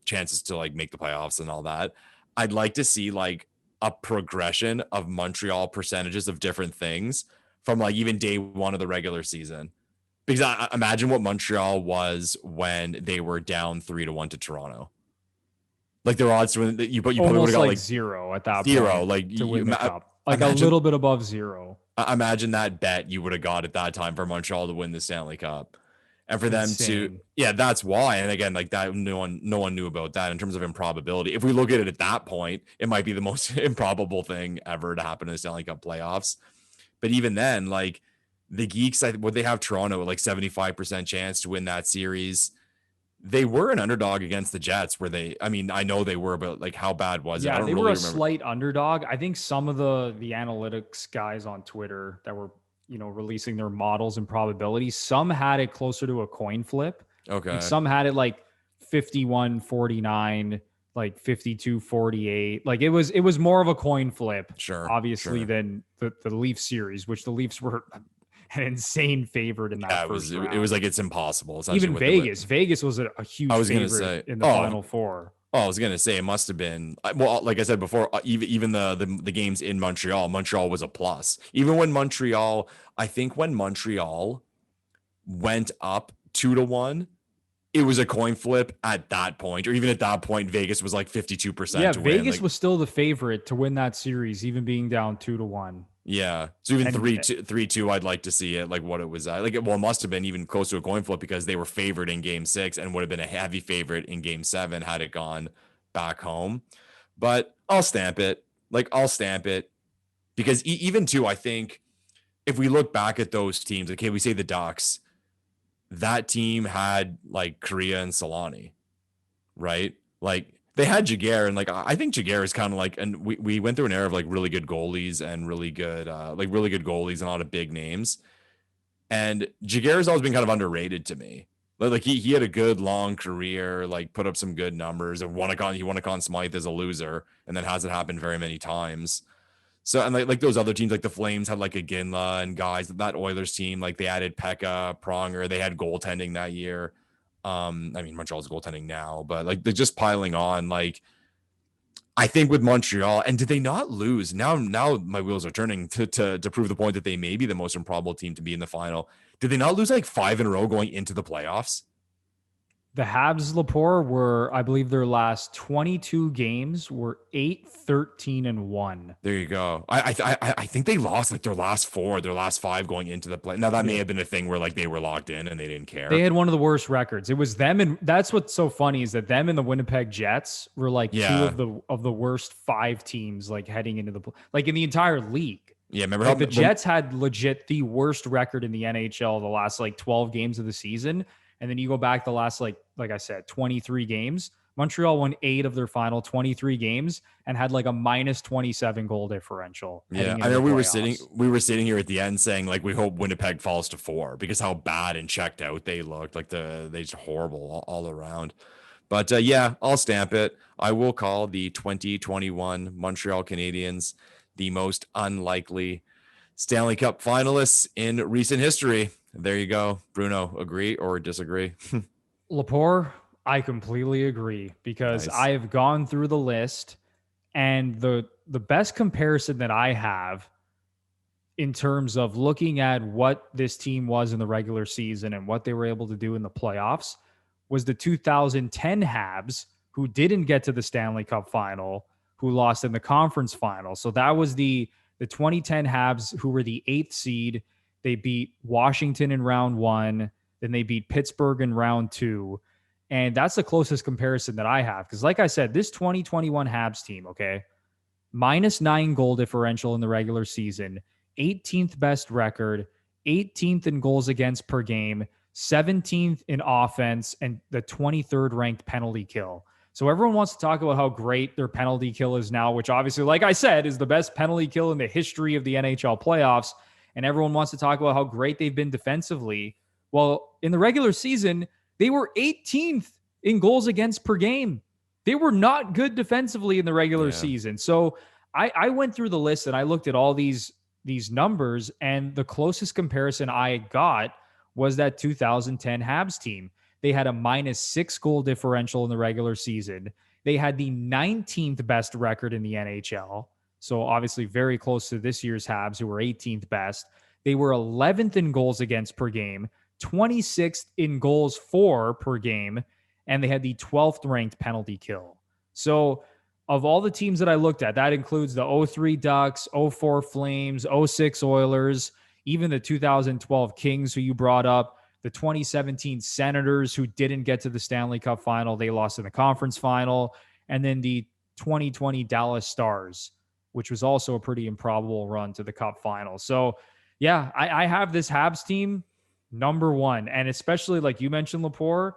chances to like make the playoffs and all that. I'd like to see like a progression of Montreal percentages of different things from like even day one of the regular season. Because I imagine what Montreal was when they were down 3-1 to Toronto. Like their odds to win, you probably would have Almost got like like zero at that zero. point Like to win the cup, like a imagine little bit above zero. imagine that bet you would have got at that time for Montreal to win the Stanley Cup. And for them to, Insane. yeah, that's why. And again, like that, no one knew about that in terms of improbability. If we look at it at that point, it might be the most improbable thing ever to happen in the Stanley Cup playoffs. But even then, like the Geeks, would they have Toronto at like 75% chance to win that series? They were an underdog against the Jets. Were they? I mean, I know they were, but like, how bad was it? I Yeah, don't they were really a remember. slight underdog. I think some of the analytics guys on Twitter that were, releasing their models and probabilities, some had it closer to a coin flip. Like Okay, some had it like 51-49, like 52-48. Like it was more of a coin flip, obviously, sure. than the Leafs series, which the Leafs were an insane favorite in that Yeah, first it was round. like it's impossible essentially Even with the. Vegas was a I huge was gonna favorite say, in the Final Four. I was gonna say it must have been well, like I said before, even the games in Montreal was a plus. Even when Montreal, I think when Montreal went up 2-1, it was a coin flip at that point, or even at that point, Vegas was like 52% to win. Vegas was still the favorite to win that series, even being down 2-1. Yeah. So even And 3-2, I'd like to see it like what it was at. Like, it must have been even close to a coin flip because they were favored in game 6 and would have been a heavy favorite in game 7 had it gone back home. But I'll stamp it. I'll stamp it because even too, I think if we look back at those teams, okay, we say the Ducks, that team had like Korea and Solani, right? Like they had Jaguar, and like I think Jaguar is kind of like, and we went through an era of like really good goalies and really good goalies and a lot of big names. And Jaguar has always been kind of underrated to me. Like he had a good long career, like put up some good numbers, and he won a Conn Smythe as a loser, and then hasn't happened very many times. So, and like those other teams, like the Flames had like a Ginla and guys. That Oilers team, like they added Pekka, Pronger. They had goaltending that year. I mean, Montreal's goaltending now, but like they're just piling on. Like I think with Montreal, and did they not lose? Now my wheels are turning to prove the point that they may be the most improbable team to be in the final. Did they not lose like 5 in a row going into the playoffs? The Habs, Lepore, were, I believe, their last 22 games were 8-13-1. There you go. I think they lost like their last 5 going into the play. Now that may have been a thing where like they were locked in and they didn't care. They had one of the worst records. It was them, and that's what's so funny is that them and the Winnipeg Jets were like two of the worst 5 teams like heading into like in the entire league. Yeah, remember like the Jets had legit the worst record in the NHL the last like 12 games of the season. And then you go back the last, like I said, 23 games. Montreal won 8 of their final 23 games and had like a minus 27 goal differential. Yeah, I know we were sitting here at the end saying like we hope Winnipeg falls to 4 because how bad and checked out they looked. Like they just horrible all around. But yeah, I'll stamp it. I will call the 2021 Montreal Canadiens the most unlikely Stanley Cup finalists in recent history. There you go. Bruno, agree or disagree? Lepore, I completely agree because Nice. I have gone through the list, and the best comparison that I have in terms of looking at what this team was in the regular season and what they were able to do in the playoffs was the 2010 Habs, who didn't get to the Stanley Cup final, who lost in the conference final. So that was the 2010 Habs, who were the 8th seed. They beat Washington in round 1. Then they beat Pittsburgh in round 2. And that's the closest comparison that I have. Because like I said, this 2021 Habs team, okay, -9 goal differential in the regular season, 18th best record, 18th in goals against per game, 17th in offense, and the 23rd ranked penalty kill. So everyone wants to talk about how great their penalty kill is now, which obviously, like I said, is the best penalty kill in the history of the NHL playoffs. And everyone wants to talk about how great they've been defensively. Well, in the regular season, they were 18th in goals against per game. They were not good defensively in the regular season. So I went through the list and I looked at all these numbers, and the closest comparison I got was that 2010 Habs team. They had a -6 goal differential in the regular season. They had the 19th best record in the NHL. So obviously very close to this year's Habs, who were 18th best. They were 11th in goals against per game, 26th in goals for per game, and they had the 12th ranked penalty kill. So of all the teams that I looked at, that includes the 03 Ducks, 04 Flames, 06 Oilers, even the 2012 Kings, who you brought up, the 2017 Senators, who didn't get to the Stanley Cup final. They lost in the conference final. And then the 2020 Dallas Stars, which was also a pretty improbable run to the Cup final. So, yeah, I have this Habs team number 1. And especially, like you mentioned, Lepore,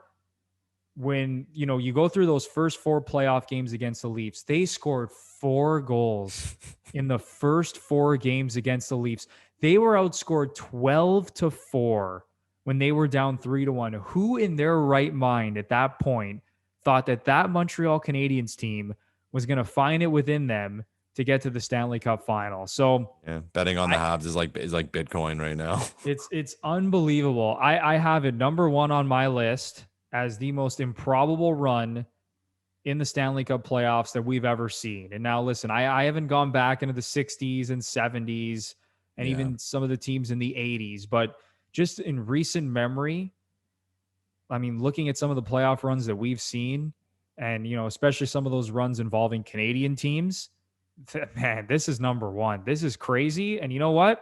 when, you go through those first 4 playoff games against the Leafs, they scored 4 goals in the first 4 games against the Leafs. They were outscored 12-4 when they were down 3-1. Who in their right mind at that point thought that Montreal Canadiens team was going to find it within them to get to the Stanley Cup final? So yeah, betting on the Habs is like Bitcoin right now. It's unbelievable. I have it number 1 on my list as the most improbable run in the Stanley Cup playoffs that we've ever seen. And now listen, I haven't gone back into the 60s and 70s and even some of the teams in the 80s, but just in recent memory, I mean, looking at some of the playoff runs that we've seen, and, especially some of those runs involving Canadian teams, man, this is number one. This is crazy. And you know what?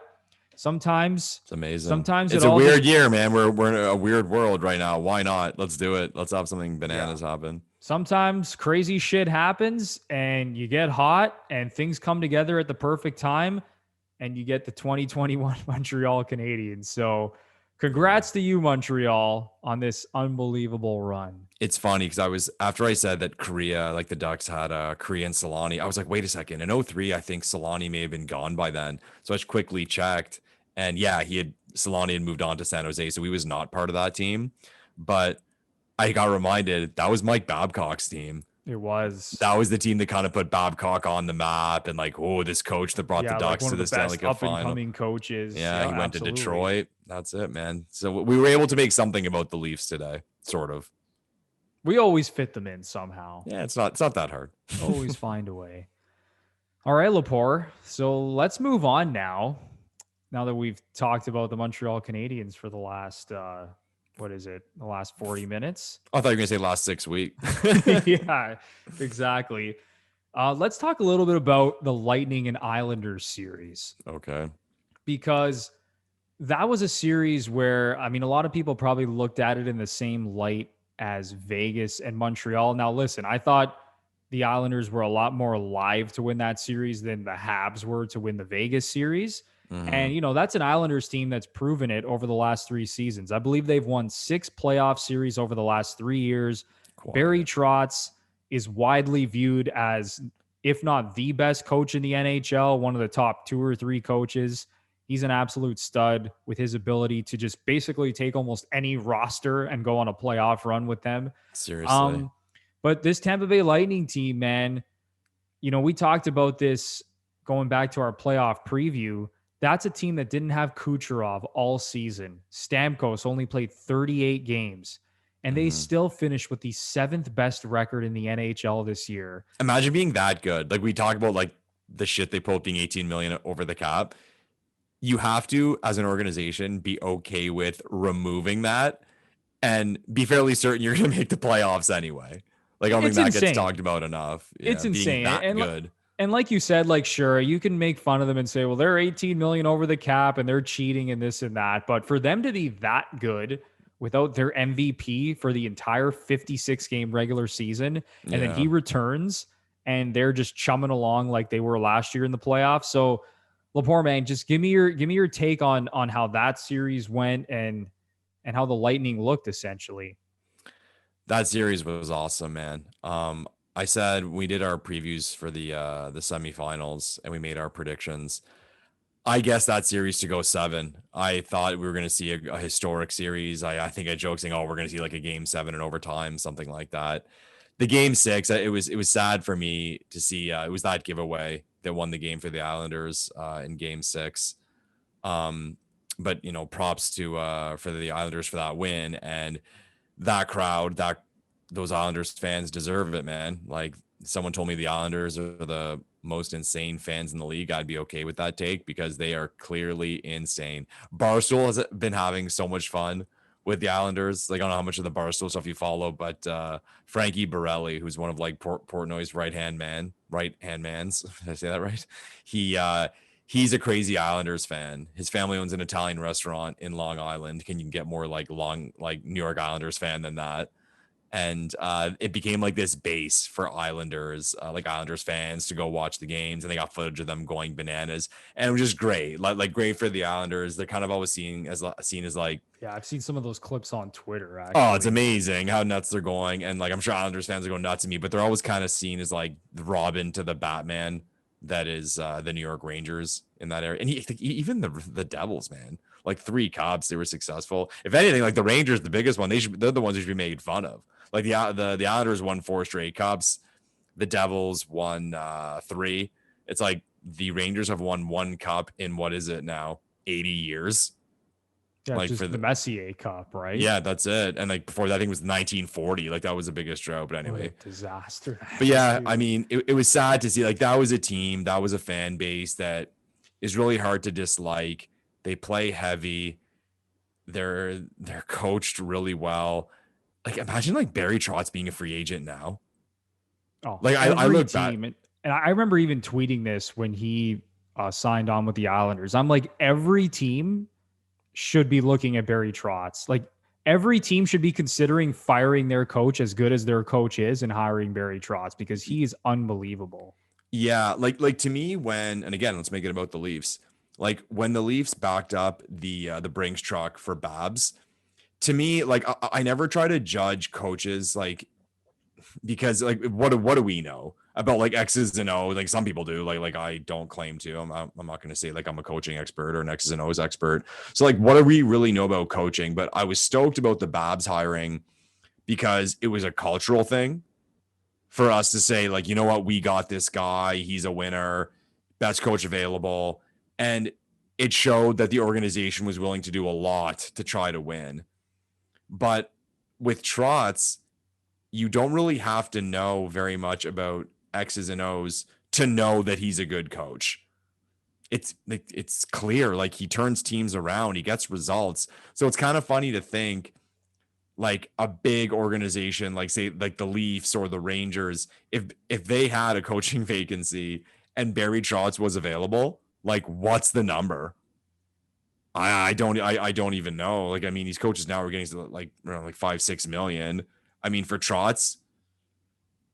Sometimes It's amazing. Sometimes it's a weird year, man. We're in a weird world right now. Why not? Let's do it. Let's have something bananas happen. Sometimes crazy shit happens and you get hot and things come together at the perfect time and you get the 2021 Montreal Canadiens. So congrats to you, Montreal, on this unbelievable run. It's funny because after I said that Korea, like the Ducks had Korean Solani, I was like, wait a second. In 2003, I think Solani may have been gone by then. So I just quickly checked. And yeah, Solani had moved on to San Jose. So he was not part of that team. But I got reminded that was Mike Babcock's team. It was. That was the team that kind of put Babcock on the map and this coach that brought the Ducks to the Stanley Cup Final. Up-and-coming coaches. Yeah, he went to Detroit. That's it, man. So we were able to make something about the Leafs today, sort of. We always fit them in somehow. Yeah, it's not that hard. Always find a way. All right, Lepore. So let's move on now. Now that we've talked about the Montreal Canadiens for the last, the last 40 minutes? I thought you were going to say last 6 weeks. Yeah, exactly. Let's talk a little bit about the Lightning and Islanders series. Okay. Because that was a series where, I mean, a lot of people probably looked at it in the same light as Vegas and Montreal. Now, listen, I thought the Islanders were a lot more alive to win that series than the Habs were to win the Vegas series. Mm-hmm. And, that's an Islanders team that's proven it over the last 3 seasons. I believe they've won 6 playoff series over the last 3 years. Barry Trotz is widely viewed as, if not the best coach in the NHL, one of the top 2 or 3 coaches. He's an absolute stud with his ability to just basically take almost any roster and go on a playoff run with them. Seriously. But this Tampa Bay Lightning team, man, we talked about this going back to our playoff preview. That's a team that didn't have Kucherov all season. Stamkos only played 38 games, and they still finished with the 7th best record in the NHL this year. Imagine being that good. Like we talk about the shit they pulled being 18 million over the cap. You have to, as an organization, be okay with removing that and be fairly certain you're going to make the playoffs anyway. I don't think that gets talked about enough. Yeah, it's insane. Being that good. And like you said, sure, you can make fun of them and say, well, they're 18 million over the cap and they're cheating and this and that. But for them to be that good without their MVP for the entire 56-game regular season, and then he returns and they're just chumming along like they were last year in the playoffs. So, Lepore, man, just give me your take on how that series went and how the Lightning looked, essentially. That series was awesome, man. I said we did our previews for the semifinals and we made our predictions. I guess that series to go 7. I thought we were going to see a historic series. I think I joked saying, we're going to see a game 7 in overtime, something like that. The game 6, it was sad for me to see. It was that giveaway that won the game for the Islanders in game 6. But props to for the Islanders for that win, and that crowd, those Islanders fans deserve it, man. Someone told me the Islanders are the most insane fans in the league. I'd be okay with that take because they are clearly insane. Barstool has been having so much fun with the Islanders. I don't know how much of the Barstool stuff you follow, but Frankie Borelli, who's one of Portnoy's right-hand mans. Did I say that right? He's a crazy Islanders fan. His family owns an Italian restaurant in Long Island. Can you get more New York Islanders fan than that? And it became this base for Islanders, Islanders fans to go watch the games, and they got footage of them going bananas, and it was just great, great for the Islanders. They're kind of always seen as yeah, I've seen some of those clips on Twitter. Actually. Oh, it's amazing how nuts they're going, and I'm sure Islanders fans are going nuts at me, but they're always kind of seen as the Robin to the Batman that is the New York Rangers in that area, and even the Devils, man. 3 Cups, they were successful. If anything, the Rangers, the biggest one, they're the ones who should be made fun of. The Islanders won 4 straight Cups. The Devils won 3. It's the Rangers have won 1 Cup in what is it now? 80 years. Yeah, just for the Messier Cup, right? Yeah, that's it. And before that, I think it was 1940. That was the biggest drought. But anyway, disaster. But yeah, I mean, it was sad to see. That was a team, that was a fan base that is really hard to dislike. They play heavy. They're coached really well. like imagine like Barry Trotz being a free agent now. Oh, Like I every look back. team, and I remember even tweeting this when he signed on with the Islanders. I'm like, every team should be looking at Barry Trotz. Like every team should be considering firing their coach as good as their coach is and hiring Barry Trotz because he is unbelievable. Yeah, like to me and again, let's make it about the Leafs. Like when the Leafs backed up the Brinks truck for Babs, to me, like I never try to judge coaches like because like what do we know about like X's and O's? Like some people do. Like I don't claim to. I'm not going to say like I'm a coaching expert or an X's and O's expert. So like what do we really know about coaching? But I was stoked about the Babs hiring because it was a cultural thing for us to say like, you know what, we got this guy. He's a winner, best coach available, and it showed that the organization was willing to do a lot to try to win. But with Trotz, you don't really have to know very much about X's and O's to know that he's a good coach. It's clear, like he turns teams around, he gets results. So it's kind of funny to think like a big organization, like say like the Leafs or the Rangers, if they had a coaching vacancy and Barry Trotz was available, like what's the number? I don't even know. Like, I mean, these coaches now are getting to like around like 5-6 million. I mean, for Trotz,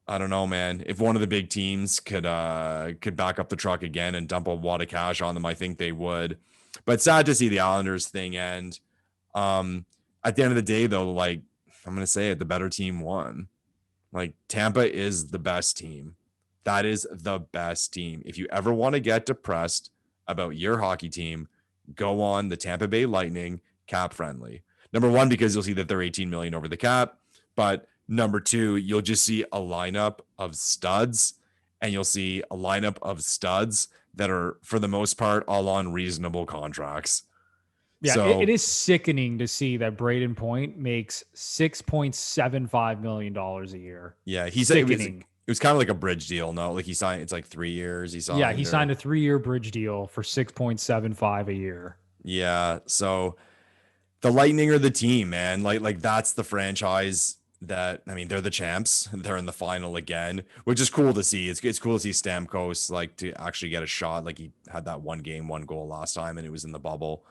I don't know, man. If one of the big teams could back up the truck again and dump a wad of cash on them, I think they would. But sad to see the Islanders thing end. At the end of the day, though, like I'm gonna say it, the better team won. Like Tampa is the best team. That is the best team. If you ever want to get depressed about your hockey team, go on the Tampa Bay Lightning cap friendly. Number one, because you'll see that they're 18 million over the cap. But number two, you'll just see a lineup of studs, and you'll see a lineup of studs that are, for the most part, all on reasonable contracts. Yeah, so, it is sickening to see that Braden Point makes $6.75 million a year. Yeah, he said it was kind of like a bridge deal. No, like he signed, it's like 3 years. He signed a 3-year bridge deal for 6.75 a year. Yeah, so the Lightning are the team, man. Like that's the franchise that, I mean, they're the champs. They're in the final again, which is cool to see. It's cool to see Stamkos like to actually get a shot. Like he had that 1 game, 1 goal last time, and it was in the bubble.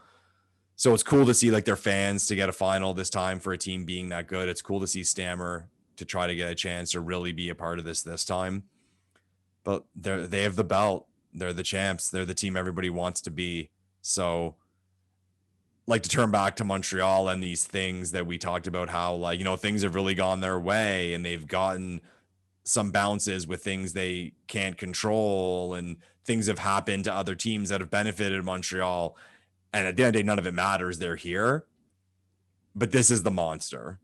So it's cool to see like their fans to get a final this time for a team being that good. It's cool to see Stammer to try to get a chance to really be a part of this time. But they have the belt. They're the champs. They're the team everybody wants to be. So like to turn back to Montreal and these things that we talked about, how like, you know, things have really gone their way and they've gotten some bounces with things they can't control, and things have happened to other teams that have benefited Montreal. And at the end of the day, none of it matters. They're here. But this is the monster.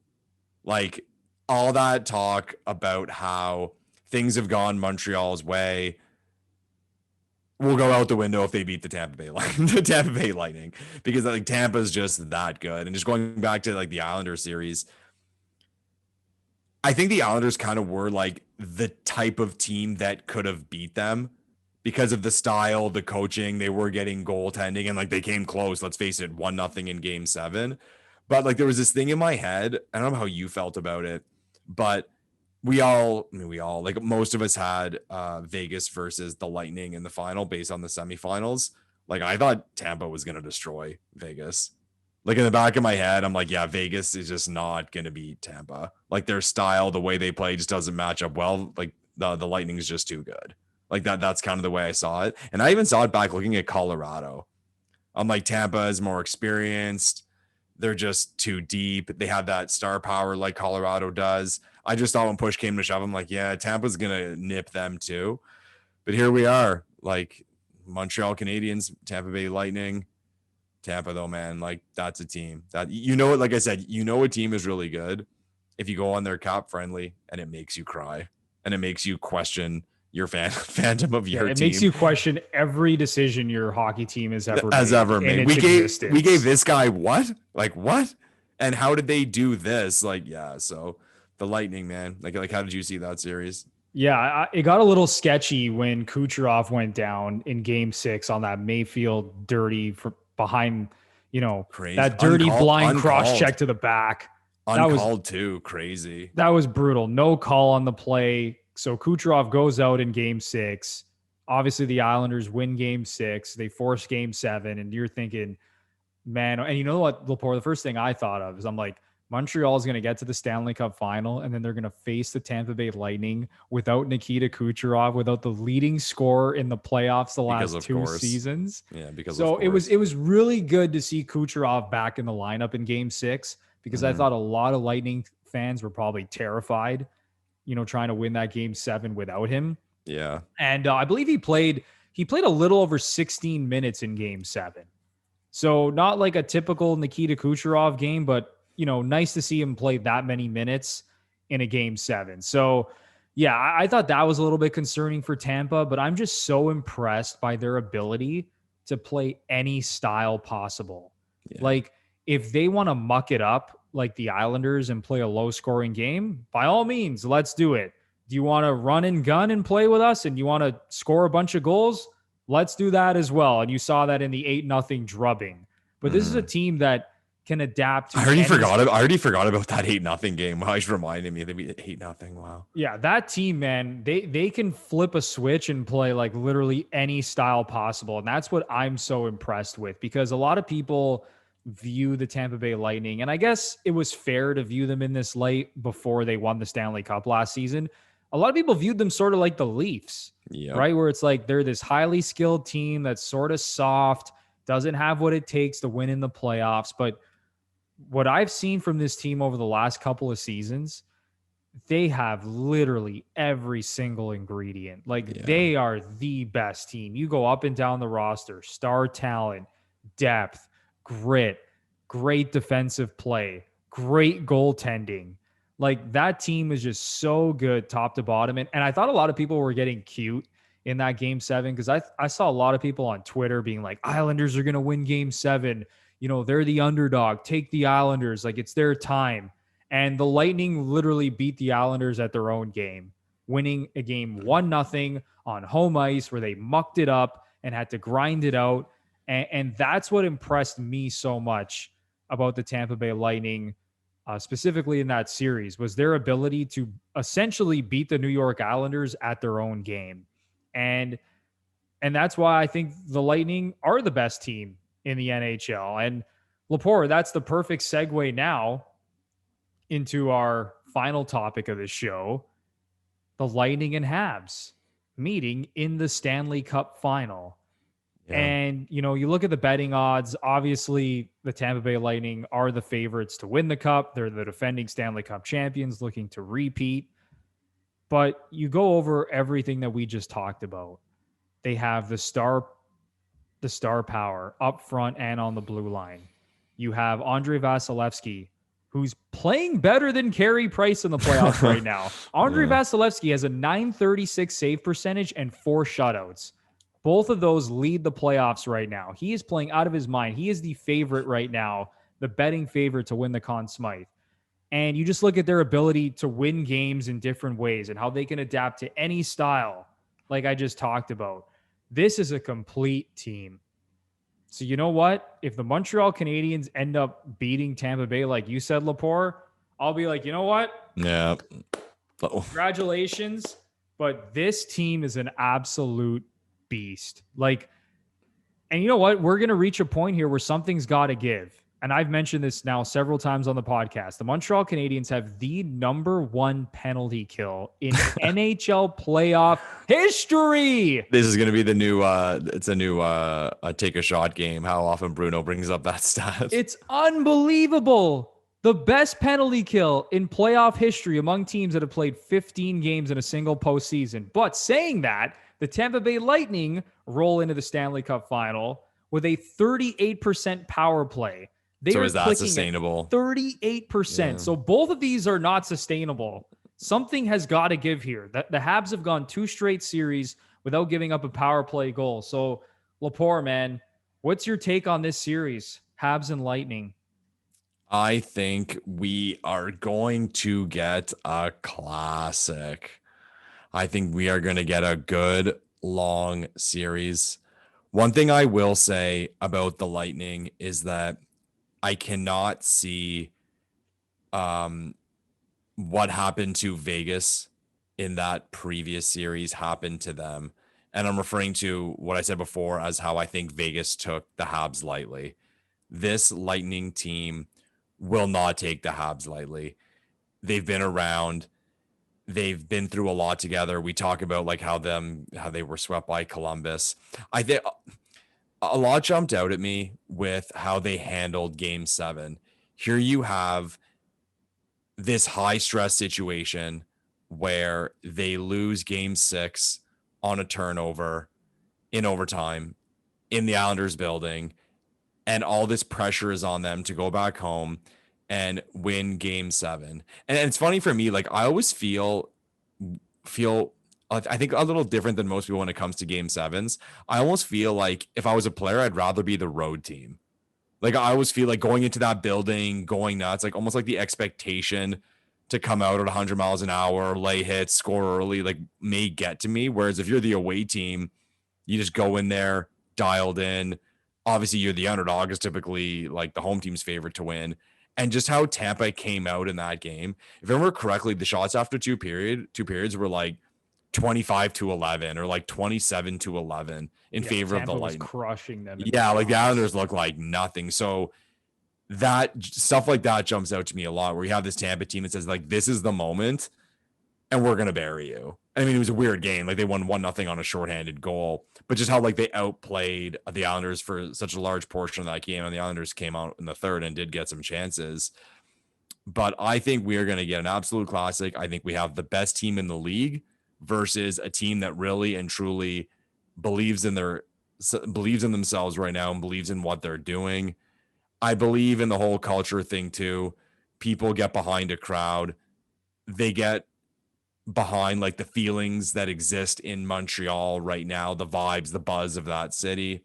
Like all that talk about how things have gone Montreal's way will go out the window if they beat the Tampa Bay Lightning, because I think Tampa's just that good. And just going back to like the Islanders series, I think the Islanders kind of were like the type of team that could have beat them because of the style, the coaching. They were getting goaltending, and like they came close. Let's face it, 1-0 in Game 7. But like there was this thing in my head. I don't know how you felt about it, but we all like most of us had Vegas versus the Lightning in the final based on the semifinals. Like I thought Tampa was going to destroy Vegas. Like in the back of my head, I'm like, yeah, Vegas is just not going to beat Tampa. Like their style, the way they play just doesn't match up well. Like the Lightning is just too good. Like that's kind of the way I saw it. And I even saw it back looking at Colorado. I'm like, Tampa is more experienced. They're just too deep. They have that star power like Colorado does. I just thought when push came to shove, I'm like, yeah, Tampa's going to nip them too. But here we are, like Montreal Canadiens, Tampa Bay Lightning. Tampa though, man, like that's a team that, you know, like I said, you know, a team is really good if you go on their cap friendly and it makes you cry and it makes you question your fandom of your team. It makes you question every decision your hockey team has ever made. We gave this guy what? Like what? And how did they do this? Like, yeah. So the Lightning, man, like how did you see that series? Yeah, it got a little sketchy when Kucherov went down in Game 6 on that Mayfield dirty behind, you know, Crazy. that dirty blind cross check to the back. Uncalled too. Crazy. That was brutal. No call on the play. So Kucherov goes out in game 6. Obviously, the Islanders win game 6. They force game 7. And you're thinking, man, and you know what, Lepore, the first thing I thought of is I'm like, Montreal is going to get to the Stanley Cup final, and then they're going to face the Tampa Bay Lightning without Nikita Kucherov, without the leading scorer in the playoffs the last 2 seasons. Yeah, because so it was really good to see Kucherov back in the lineup in game 6, because I thought a lot of Lightning fans were probably terrified, trying to win that game 7 without him. Yeah. And I believe he played a little over 16 minutes in game 7. So not like a typical Nikita Kucherov game, but, nice to see him play that many minutes in a game 7. So, yeah, I thought that was a little bit concerning for Tampa, but I'm just so impressed by their ability to play any style possible. Yeah. Like, if they want to muck it up like the Islanders and play a low-scoring game, by all means, let's do it. Do you want to run and gun and play with us and you want to score a bunch of goals? Let's do that as well. And you saw that in the 8-0 drubbing. But this is a team that can adapt to I already forgot about that 8-0 game. Wow, he's reminding me. They beat 8-0. Wow. Yeah, that team, man, they can flip a switch and play like literally any style possible. And that's what I'm so impressed with, because a lot of people view the Tampa Bay Lightning, and I guess it was fair to view them in this light before they won the Stanley Cup last season. A lot of people viewed them sort of like the Leafs, right? Where it's like they're this highly skilled team that's sort of soft, doesn't have what it takes to win in the playoffs. But what I've seen from this team over the last couple of seasons, they have literally every single ingredient. They are the best team. You go up and down the roster, star talent, depth, grit, great defensive play, great goaltending. Like, that team is just so good top to bottom. And I thought a lot of people were getting cute in that game 7, because I saw a lot of people on Twitter being like, Islanders are going to win game 7. They're the underdog. Take the Islanders. Like, it's their time. And the Lightning literally beat the Islanders at their own game, winning a game 1-0 on home ice where they mucked it up and had to grind it out. And that's what impressed me so much about the Tampa Bay Lightning, specifically in that series, was their ability to essentially beat the New York Islanders at their own game. And that's why I think the Lightning are the best team in the NHL. And Lepore, that's the perfect segue now into our final topic of this show, the Lightning and Habs meeting in the Stanley Cup Final. Yeah. And, you look at the betting odds. Obviously, the Tampa Bay Lightning are the favorites to win the cup. They're the defending Stanley Cup champions looking to repeat. But you go over everything that we just talked about. They have the star power up front and on the blue line. You have Andrei Vasilevsky, who's playing better than Carey Price in the playoffs right now. Andrei Vasilevsky has a .936 save percentage and 4 shutouts. Both of those lead the playoffs right now. He is playing out of his mind. He is the favorite right now, the betting favorite to win the Conn Smythe. And you just look at their ability to win games in different ways and how they can adapt to any style, like I just talked about. This is a complete team. So you know what? If the Montreal Canadiens end up beating Tampa Bay, like you said, Lepore, I'll be like, you know what? Yeah. Congratulations. But this team is an absolute beast. And you know what? We're going to reach a point here where something's got to give. And I've mentioned this now several times on the podcast. The Montreal Canadiens have the #1 penalty kill in NHL playoff history. This is going to be the new, it's a new take a shot game. How often Bruno brings up that stat. It's unbelievable. The best penalty kill in playoff history among teams that have played 15 games in a single postseason. But saying that, the Tampa Bay Lightning roll into the Stanley Cup Final with a 38% power play. So is that sustainable? 38%. Yeah. So both of these are not sustainable. Something has got to give here. The Habs have gone 2 straight series without giving up a power play goal. So, Lepore, man, what's your take on this series, Habs and Lightning? I think we are going to get a classic. I think we are going to get a good, long series. One thing I will say about the Lightning is that I cannot see what happened to Vegas in that previous series happened to them. And I'm referring to what I said before as how I think Vegas took the Habs lightly. This Lightning team will not take the Habs lightly. They've been around. They've been through a lot together. We talk about like how they were swept by Columbus. I think a lot jumped out at me with how they handled Game 7. Here you have this high stress situation where they lose Game 6 on a turnover in overtime in the Islanders building, and all this pressure is on them to go back home and win Game 7. And it's funny for me, like I always feel I think a little different than most people when it comes to Game 7s. I almost feel like if I was a player, I'd rather be the road team. Like I always feel like going into that building, going nuts, like almost like the expectation to come out at 100 miles an hour, lay hits, score early, like may get to me. Whereas if you're the away team, you just go in there dialed in. Obviously, you're the underdog, is typically like the home team's favorite to win. And just how Tampa came out in that game. If I remember correctly, the shots after two periods were like 25-11 or like 27-11 in favor Tampa of the was Lightning. crushing them. Yeah, like the Islanders look like nothing. So that stuff like that jumps out to me a lot, where you have this Tampa team that says like, this is the moment and we're going to bury you. I mean, it was a weird game. Like they won 1-0 on a shorthanded goal, but just how like they outplayed the Islanders for such a large portion of that game. And the Islanders came out in the third and did get some chances. But I think we are going to get an absolute classic. I think we have the best team in the league versus a team that really and truly believes in themselves right now and believes in what they're doing. I believe in the whole culture thing too. People get behind a crowd. They get behind like the feelings that exist in Montreal right now, the vibes, the buzz of that city.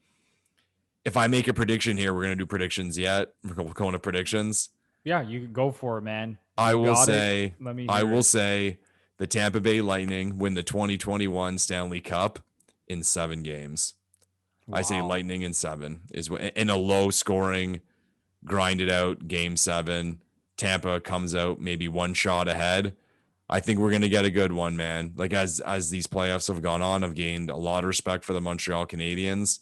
If I make a prediction here, we're going to do predictions yet. We're going to predictions. Yeah, you can go for it, man. I will say the Tampa Bay Lightning win the 2021 Stanley Cup in 7 games. Wow. I say Lightning in 7 is in a low scoring, grinded out Game 7. Tampa comes out maybe one shot ahead. I think we're going to get a good one, man. Like as these playoffs have gone on, I've gained a lot of respect for the Montreal Canadiens.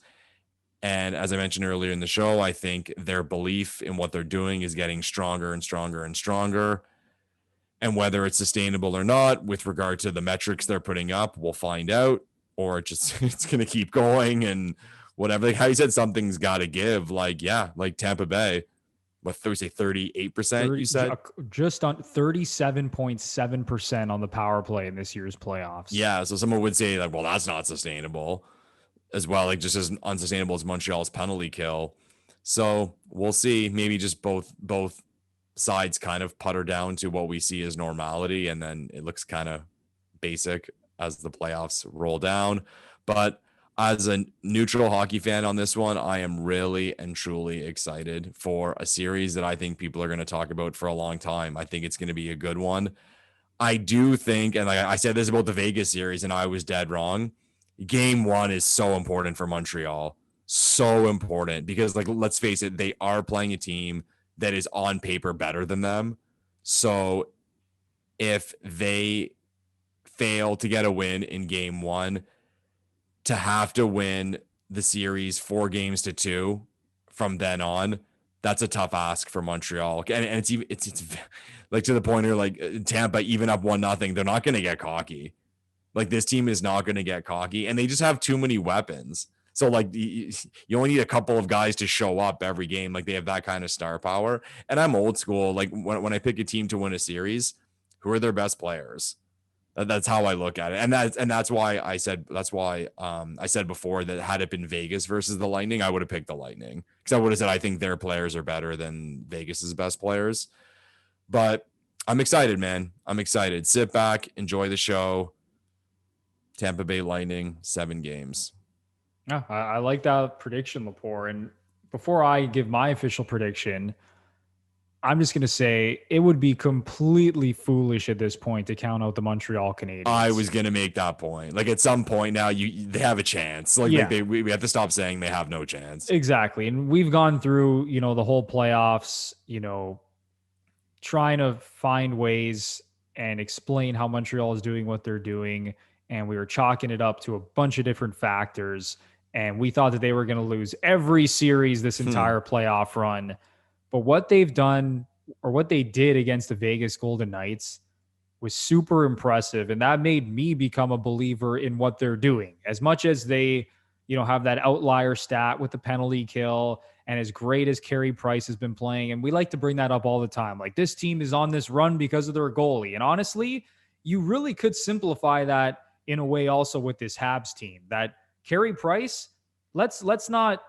And as I mentioned earlier in the show, I think their belief in what they're doing is getting stronger and stronger and stronger. And whether it's sustainable or not, with regard to the metrics they're putting up, we'll find out. Or it's going to keep going and whatever. Like how you said, something's got to give. Like, yeah, like Tampa Bay. What, say 38%, you said? Just on 37.7% on the power play in this year's playoffs. Yeah, so someone would say, like, well, that's not sustainable as well, like just as unsustainable as Montreal's penalty kill. So we'll see. Maybe just both sides kind of putter down to what we see as normality, and then it looks kind of basic as the playoffs roll down. But as a neutral hockey fan on this one, I am really and truly excited for a series that I think people are going to talk about for a long time. I think it's going to be a good one. I do think, and like I said this about the Vegas series, and I was dead wrong. Game 1 is so important for Montreal. So important because, like, let's face it, they are playing a team that is on paper better than them. So if they fail to get a win in Game 1, to have to win the series 4-2 from then on, that's a tough ask for Montreal. And it's like to the point where like Tampa, even up 1-0, they're not going to get cocky. Like this team is not going to get cocky, and they just have too many weapons. So like you only need a couple of guys to show up every game. Like they have that kind of star power. And I'm old school. Like when I pick a team to win a series, who are their best players? That's how I look at it. And that's why I said before that had it been Vegas versus the Lightning, I would have picked the Lightning, because I would have said I think their players are better than Vegas's best players. But I'm excited, man. I'm excited. Sit back, enjoy the show. Tampa Bay Lightning, 7 games. Yeah, I like that prediction, Lepore. And before I give my official prediction, I'm just going to say it would be completely foolish at this point to count out the Montreal Canadiens. I was going to make that point. Like at some point now, they have a chance. Like, yeah. We have to stop saying they have no chance. Exactly. And we've gone through, the whole playoffs, trying to find ways and explain how Montreal is doing what they're doing. And we were chalking it up to a bunch of different factors. And we thought that they were going to lose every series this entire playoff run. But what they've done, or what they did against the Vegas Golden Knights, was super impressive. And that made me become a believer in what they're doing. As much as they, have that outlier stat with the penalty kill, and as great as Carey Price has been playing, and we like to bring that up all the time, like this team is on this run because of their goalie. And honestly, you really could simplify that in a way also with this Habs team. That Carey Price, let's not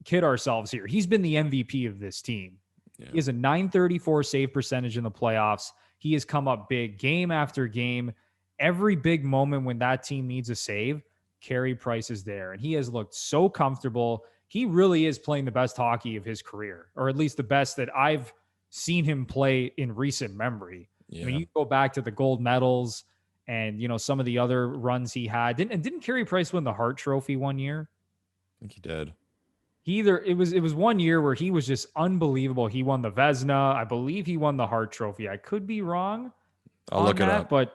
kid ourselves here. He's been the MVP of this team. Yeah. He has a .934 save percentage in the playoffs. He has come up big game after game. Every big moment when that team needs a save, Carey Price is there. And he has looked so comfortable. He really is playing the best hockey of his career, or at least the best that I've seen him play in recent memory. Yeah. I mean, you go back to the gold medals and, some of the other runs he had. Didn't Carey Price win the Hart Trophy one year? I think he did. It was one year where he was just unbelievable. He won the Vezina. I believe he won the Hart Trophy. I could be wrong. I'll look it up. But,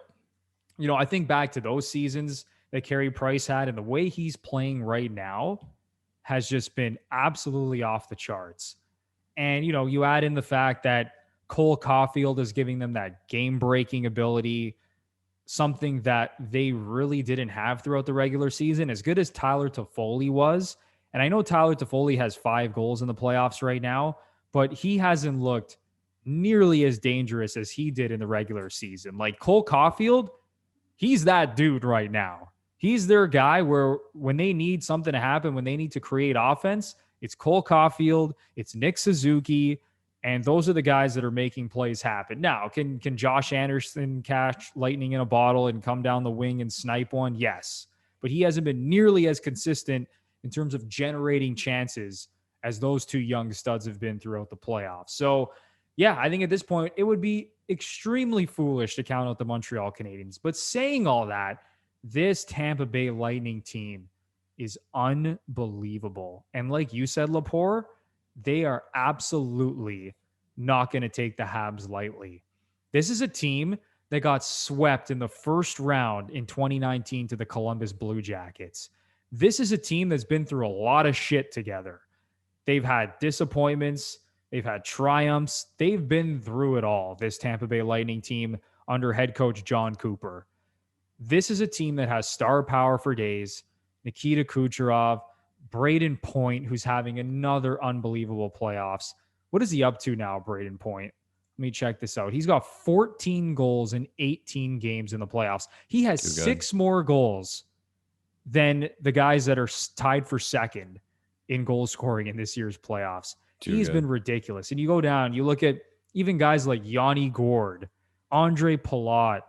I think back to those seasons that Carey Price had, and the way he's playing right now has just been absolutely off the charts. And, you add in the fact that Cole Caulfield is giving them that game-breaking ability, something that they really didn't have throughout the regular season. As good as Tyler Toffoli was, and I know Tyler Toffoli has 5 goals in the playoffs right now, but he hasn't looked nearly as dangerous as he did in the regular season. Like Cole Caulfield, he's that dude right now. He's their guy where when they need something to happen, when they need to create offense, it's Cole Caulfield, it's Nick Suzuki, and those are the guys that are making plays happen. Now, can Josh Anderson catch lightning in a bottle and come down the wing and snipe one? Yes. But he hasn't been nearly as consistent in terms of generating chances as those two young studs have been throughout the playoffs. So, yeah, I think at this point, it would be extremely foolish to count out the Montreal Canadiens. But saying all that, this Tampa Bay Lightning team is unbelievable. And like you said, Lepore, they are absolutely not going to take the Habs lightly. This is a team that got swept in the first round in 2019 to the Columbus Blue Jackets. This is a team that's been through a lot of shit together. They've had disappointments. They've had triumphs. They've been through it all, this Tampa Bay Lightning team under head coach John Cooper. This is a team that has star power for days. Nikita Kucherov, Braden Point, who's having another unbelievable playoffs. What is he up to now, Braden Point? Let me check this out. He's got 14 goals in 18 games in the playoffs. He has 6 more goals than the guys that are tied for second in goal scoring in this year's playoffs. He's been ridiculous. And you go down, you look at even guys like Yanni Gourde, Andre Palat,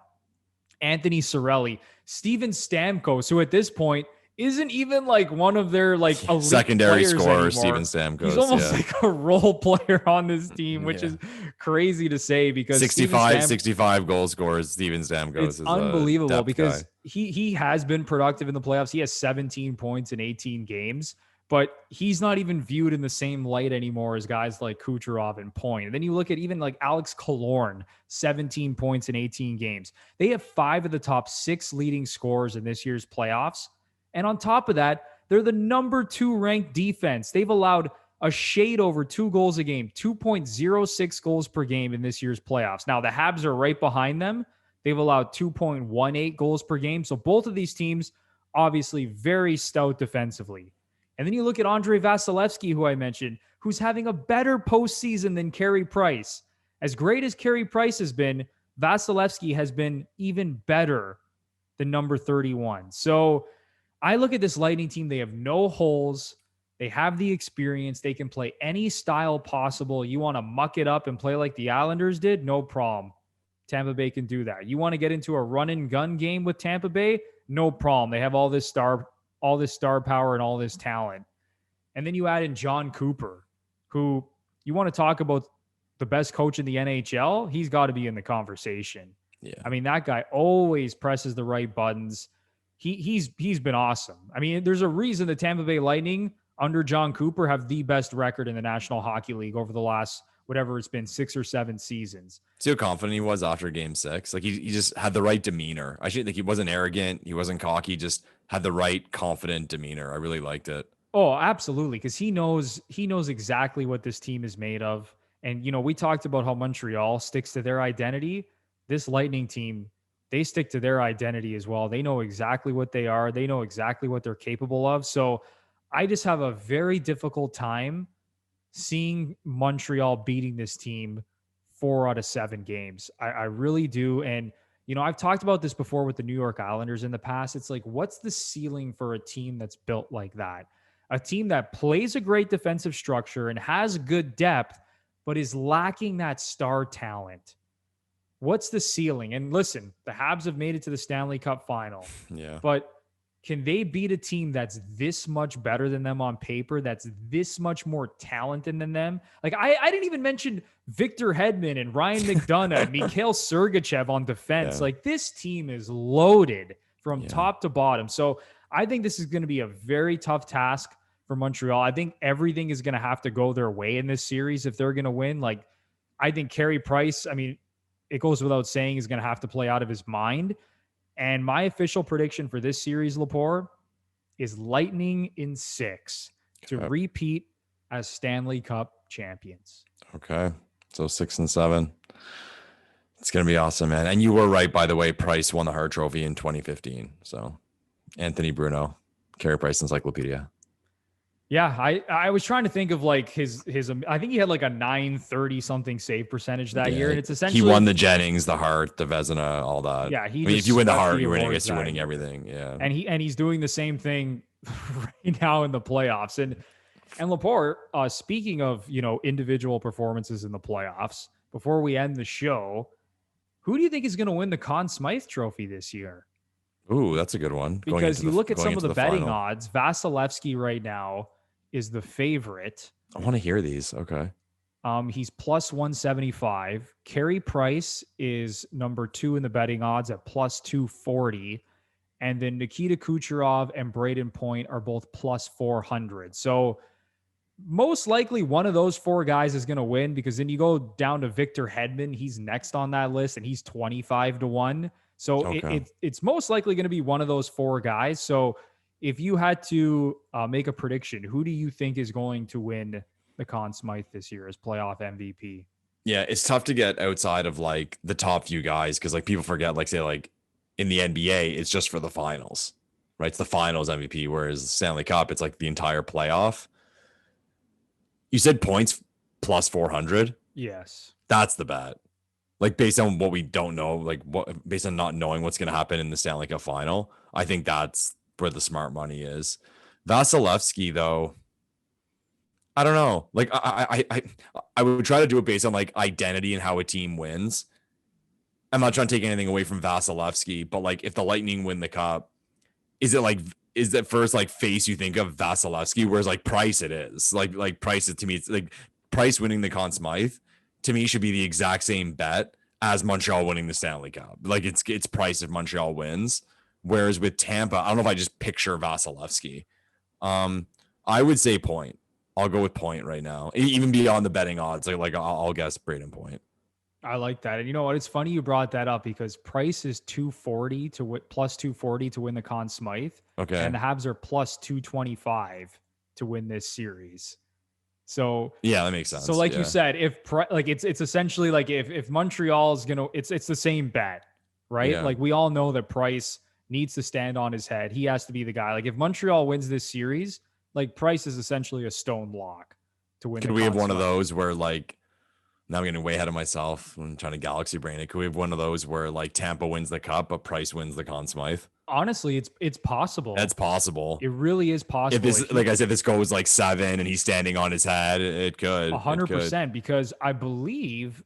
Anthony Cirelli, Steven Stamkos, who at this point isn't even like one of their like elite secondary scorer. Steven Stamkos, he's almost like a role player on this team, which is crazy to say because 65 goal scorers. Steven Stamkos is unbelievable because he has been productive in the playoffs. He has 17 points in 18 games. But he's not even viewed in the same light anymore as guys like Kucherov and Point. And then you look at even like Alex Killorn, 17 points in 18 games. They have 5 of the top 6 leading scorers in this year's playoffs. And on top of that, they're the number 2 ranked defense. They've allowed a shade over 2 goals a game, 2.06 goals per game in this year's playoffs. Now, the Habs are right behind them. They've allowed 2.18 goals per game. So both of these teams, obviously very stout defensively. And then you look at Andrei Vasilevsky, who I mentioned, who's having a better postseason than Carey Price. As great as Carey Price has been, Vasilevsky has been even better than number 31. So I look at this Lightning team. They have no holes. They have the experience. They can play any style possible. You want to muck it up and play like the Islanders did? No problem. Tampa Bay can do that. You want to get into a run and gun game with Tampa Bay? No problem. They have all this star power and all this talent. And then you add in John Cooper, who you want to talk about the best coach in the NHL. He's got to be in the conversation. Yeah. I mean, that guy always presses the right buttons. He's been awesome. I mean, there's a reason the Tampa Bay Lightning under John Cooper have the best record in the National Hockey League over the last, whatever it's been, 6 or 7 seasons. See how confident he was after game 6? Like he just had the right demeanor. I should think he wasn't arrogant. He wasn't cocky, just had the right confident demeanor. I really liked it. Oh, absolutely. Because he knows exactly what this team is made of. And, we talked about how Montreal sticks to their identity. This Lightning team, they stick to their identity as well. They know exactly what they are. They know exactly what they're capable of. So I just have a very difficult time seeing Montreal beating this team 4 out of 7 games. I really do. And, I've talked about this before with the New York Islanders in the past. It's like, what's the ceiling for a team that's built like that? A team that plays a great defensive structure and has good depth, but is lacking that star talent. What's the ceiling? And listen, the Habs have made it to the Stanley Cup Final. Yeah. But can they beat a team that's this much better than them on paper, that's this much more talented than them? Like, I didn't even mention Victor Hedman and Ryan McDonough and Mikhail Sergachev on defense. Yeah. Like, this team is loaded from top to bottom. So I think this is going to be a very tough task for Montreal. I think everything is going to have to go their way in this series if they're going to win. Like, I think Carey Price, it goes without saying, is going to have to play out of his mind. And my official prediction for this series, Lepore, is Lightning in 6 to repeat as Stanley Cup champions. Okay. So 6 and 7. It's going to be awesome, man. And you were right, by the way. Price won the Hart Trophy in 2015. So Anthony Bruno, Carey Price Encyclopedia. Yeah, I was trying to think of like his I think he had like a 930 something save percentage that year, and it's essentially he won the Jennings, the Hart, the Vezina, all that. Yeah, if you win the Hart, you're winning everything. Yeah, and he's doing the same thing right now in the playoffs. And Lepore, speaking of individual performances in the playoffs, before we end the show, who do you think is going to win the Conn Smythe Trophy this year? Ooh, that's a good one. Because you look at some of the betting odds. Vasilevsky right now is the favorite. I want to hear these. Okay. He's plus 175. Carey Price is number 2 in the betting odds at plus 240. And then Nikita Kucherov and Braden Point are both plus 400. So most likely one of those 4 guys is going to win, because then you go down to Victor Hedman. He's next on that list and he's 25-1. So it's most likely going to be one of those 4 guys. So if you had to make a prediction, who do you think is going to win the Conn Smythe this year as playoff MVP? Yeah, it's tough to get outside of like the top few guys, because like people forget, like say like in the NBA, it's just for the finals, right? It's the finals MVP, whereas Stanley Cup, it's like the entire playoff. You said points plus 400. Yes, that's the bet. Like based on what we don't know, based on not knowing what's going to happen in the Stanley Cup Final, I think that's where the smart money is. Vasilevsky, though, I don't know. Like I would try to do it based on like identity and how a team wins. I'm not trying to take anything away from Vasilevsky, but like if the Lightning win the cup, is that first like face you think of Vasilevsky? Whereas like Price, it is like Price, to me, it's like Price winning the Conn Smythe to me should be the exact same bet as Montreal winning the Stanley Cup. Like it's Price if Montreal wins. Whereas with Tampa, I don't know if I just picture Vasilevsky. I would say Point. I'll go with Point right now. Even beyond the betting odds, like I'll guess Braden Point. I like that. And you know what? It's funny you brought that up, because Price is 240 plus 240 to win the Conn Smythe. Okay. And the Habs are plus 225 to win this series. So yeah, that makes sense. So like you said, it's essentially like if Montreal is gonna, it's the same bet, right? Yeah. Like we all know that Price needs to stand on his head. He has to be the guy. Like if Montreal wins this series, like Price is essentially a stone block to win. Could we have one of those where like, now I'm getting way ahead of myself. I'm trying to galaxy brain it. Could we have one of those where like Tampa wins the cup, but Price wins the Conn Smythe? Honestly, it's possible. That's possible. It really is possible. If this, like I said, this goes like 7 and he's standing on his head, it could 100%, because I believe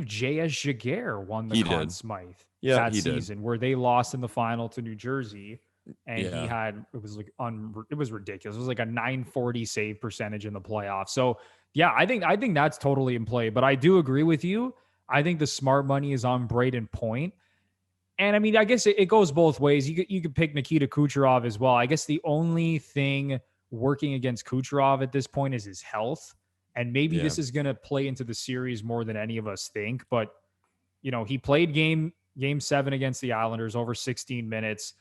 J.S. Jaguar won the Conn Smythe that season, where they lost in the final to New Jersey, and he had, it was ridiculous. It was like a 940 save percentage in the playoffs. So yeah, I think that's totally in play. But I do agree with you. I think the smart money is on Braden Point. And I mean, I guess it goes both ways. You could pick Nikita Kucherov as well. I guess the only thing working against Kucherov at this point is his health. And maybe Yeah. this is going to play into the series more than any of us think. But, he played game 7 against the Islanders over 16 minutes.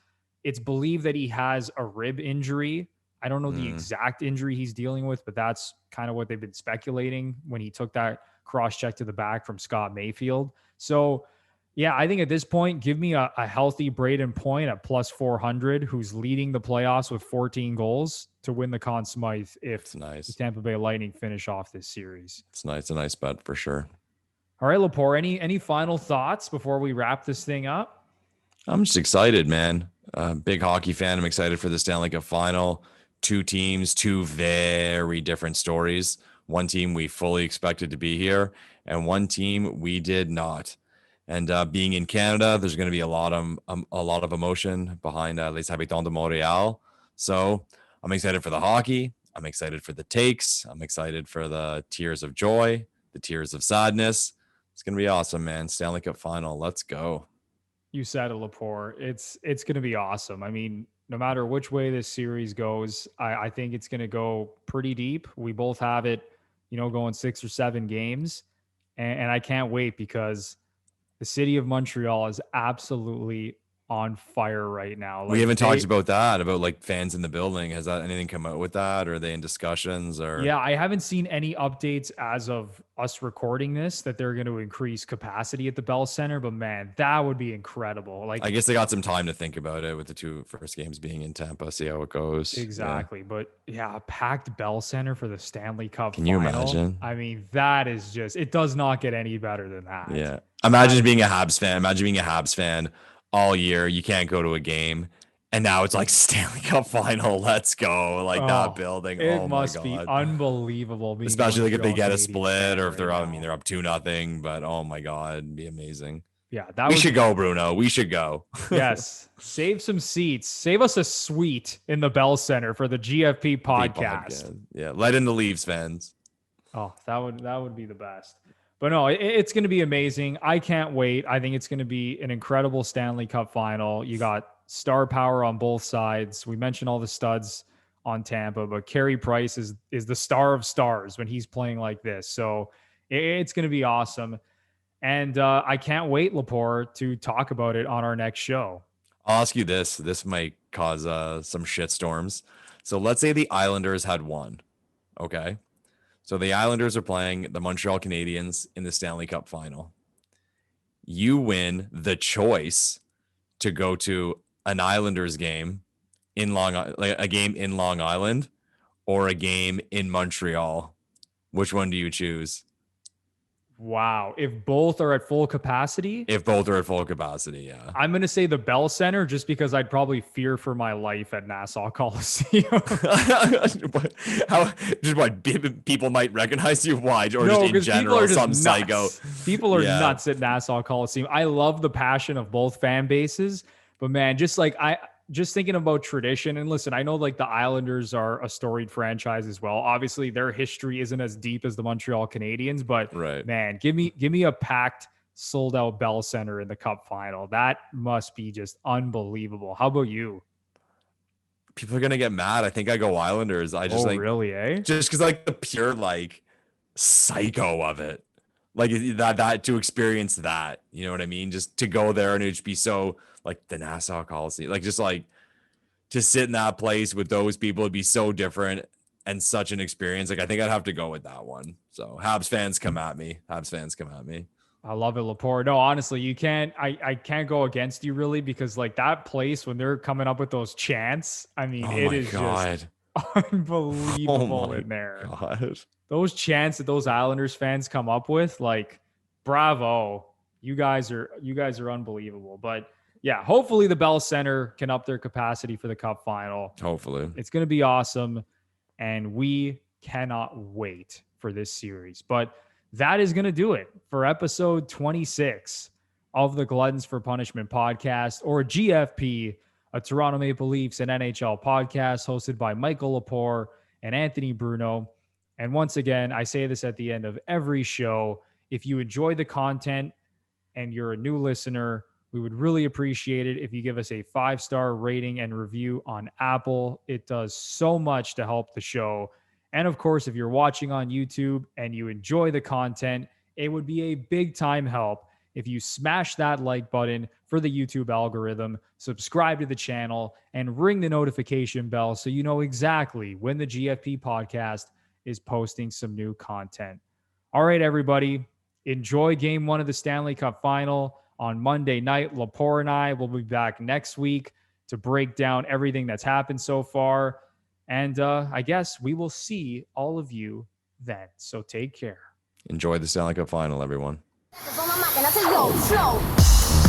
It's believed that he has a rib injury. I don't know the exact injury he's dealing with, but that's kind of what they've been speculating when he took that cross check to the back from Scott Mayfield. So, yeah, I think at this point, give me a healthy Braden Point at plus 400, who's leading the playoffs with 14 goals to win the Conn Smythe if the Tampa Bay Lightning finish off this series. It's nice. A nice bet for sure. All right, Lepore, any final thoughts before we wrap this thing up? I'm just excited, man. Big hockey fan. I'm excited for the Stanley Cup Final. Two teams, two very different stories. One team we fully expected to be here, and one team we did not. And being in Canada, there's going to be a lot of emotion behind Les Habitants de Montreal. So I'm excited for the hockey. I'm excited for the takes. I'm excited for the tears of joy, the tears of sadness. It's going to be awesome, man. Stanley Cup Final. Let's go. You said it, Lepore. It's going to be awesome. I mean, no matter which way this series goes, I think it's going to go pretty deep. We both have it, going 6 or 7 games. And I can't wait because the city of Montreal is absolutely on fire right now. We haven't talked about that, about like fans in the building. Has that anything come out with that? Or are they in discussions? Or yeah, I haven't seen any updates as of us recording this that they're going to increase capacity at the Bell Center. But man, that would be incredible. Like, I guess they got some time to think about it with the 2 first games being in Tampa, see how it goes. Exactly. Yeah. But yeah, a packed Bell Center for the Stanley Cup Can Final. You imagine? I mean, that is just, it does not get any better than that. Yeah. Imagine being a Habs fan. Imagine being a Habs fan all year. You can't go to a game. And now it's like Stanley Cup Final. Let's go. Like that building. It must be unbelievable. Especially like if they get a split or if they're up, they're up 2-0, but oh my God, it'd be amazing. Yeah. We should go, Bruno. We should go. Yes. Save some seats. Save us a suite in the Bell Center for the GFP podcast. Yeah. Let in the Leafs fans. Oh, that would be the best. But no, it's going to be amazing. I can't wait. I think it's going to be an incredible Stanley Cup Final. You got star power on both sides. We mentioned all the studs on Tampa, but Carey Price is the star of stars when he's playing like this. So it's going to be awesome. And I can't wait, Lepore, to talk about it on our next show. I'll ask you this. This might cause some shitstorms. So let's say the Islanders had won. Okay. So the Islanders are playing the Montreal Canadiens in the Stanley Cup Final. You win the choice to go to an Islanders game in a game in Long Island or a game in Montreal. Which one do you choose? Wow. If both are at full capacity? If both are at full capacity, yeah. I'm going to say the Bell Center just because I'd probably fear for my life at Nassau Coliseum. People might recognize you? Why? Or no, just in general, some nuts. Psycho. People are nuts at Nassau Coliseum. I love the passion of both fan bases, but man, just thinking about tradition, and listen, I know like the Islanders are a storied franchise as well. Obviously, their history isn't as deep as the Montreal Canadiens, but man, give me a packed, sold out Bell Center in the Cup Final. That must be just unbelievable. How about you? People are gonna get mad. I think I go Islanders. I just really, just because like the pure like psycho of it, like that to experience that, you know what I mean? Just to go there and it'd be so. Like the Nassau Coliseum, like just like to sit in that place with those people would be so different and such an experience. Like I think I'd have to go with that one. So Habs fans come at me. I love it, Lepore. No, honestly, you can't. I can't go against you really because like that place when they're coming up with those chants. I mean, it is just unbelievable in there. God. Those chants that those Islanders fans come up with, like, bravo. You guys are unbelievable. But yeah, hopefully the Bell Center can up their capacity for the Cup Final. Hopefully. It's going to be awesome, and we cannot wait for this series. But that is going to do it for episode 26 of the Gluttons for Punishment podcast, or GFP, a Toronto Maple Leafs and NHL podcast hosted by Michael Lepore and Anthony Bruno. And once again, I say this at the end of every show. If you enjoy the content and you're a new listener, we would really appreciate it if you give us a 5-star rating and review on Apple. It does so much to help the show. And of course, if you're watching on YouTube and you enjoy the content, it would be a big time help if you smash that like button for the YouTube algorithm, subscribe to the channel, and ring the notification bell so you know exactly when the GFP podcast is posting some new content. All right, everybody, enjoy game 1 of the Stanley Cup Final on Monday night. Lepore and I will be back next week to break down everything that's happened so far. And I guess we will see all of you then. So take care. Enjoy the Stanley Cup Final, everyone. That's a yo flow.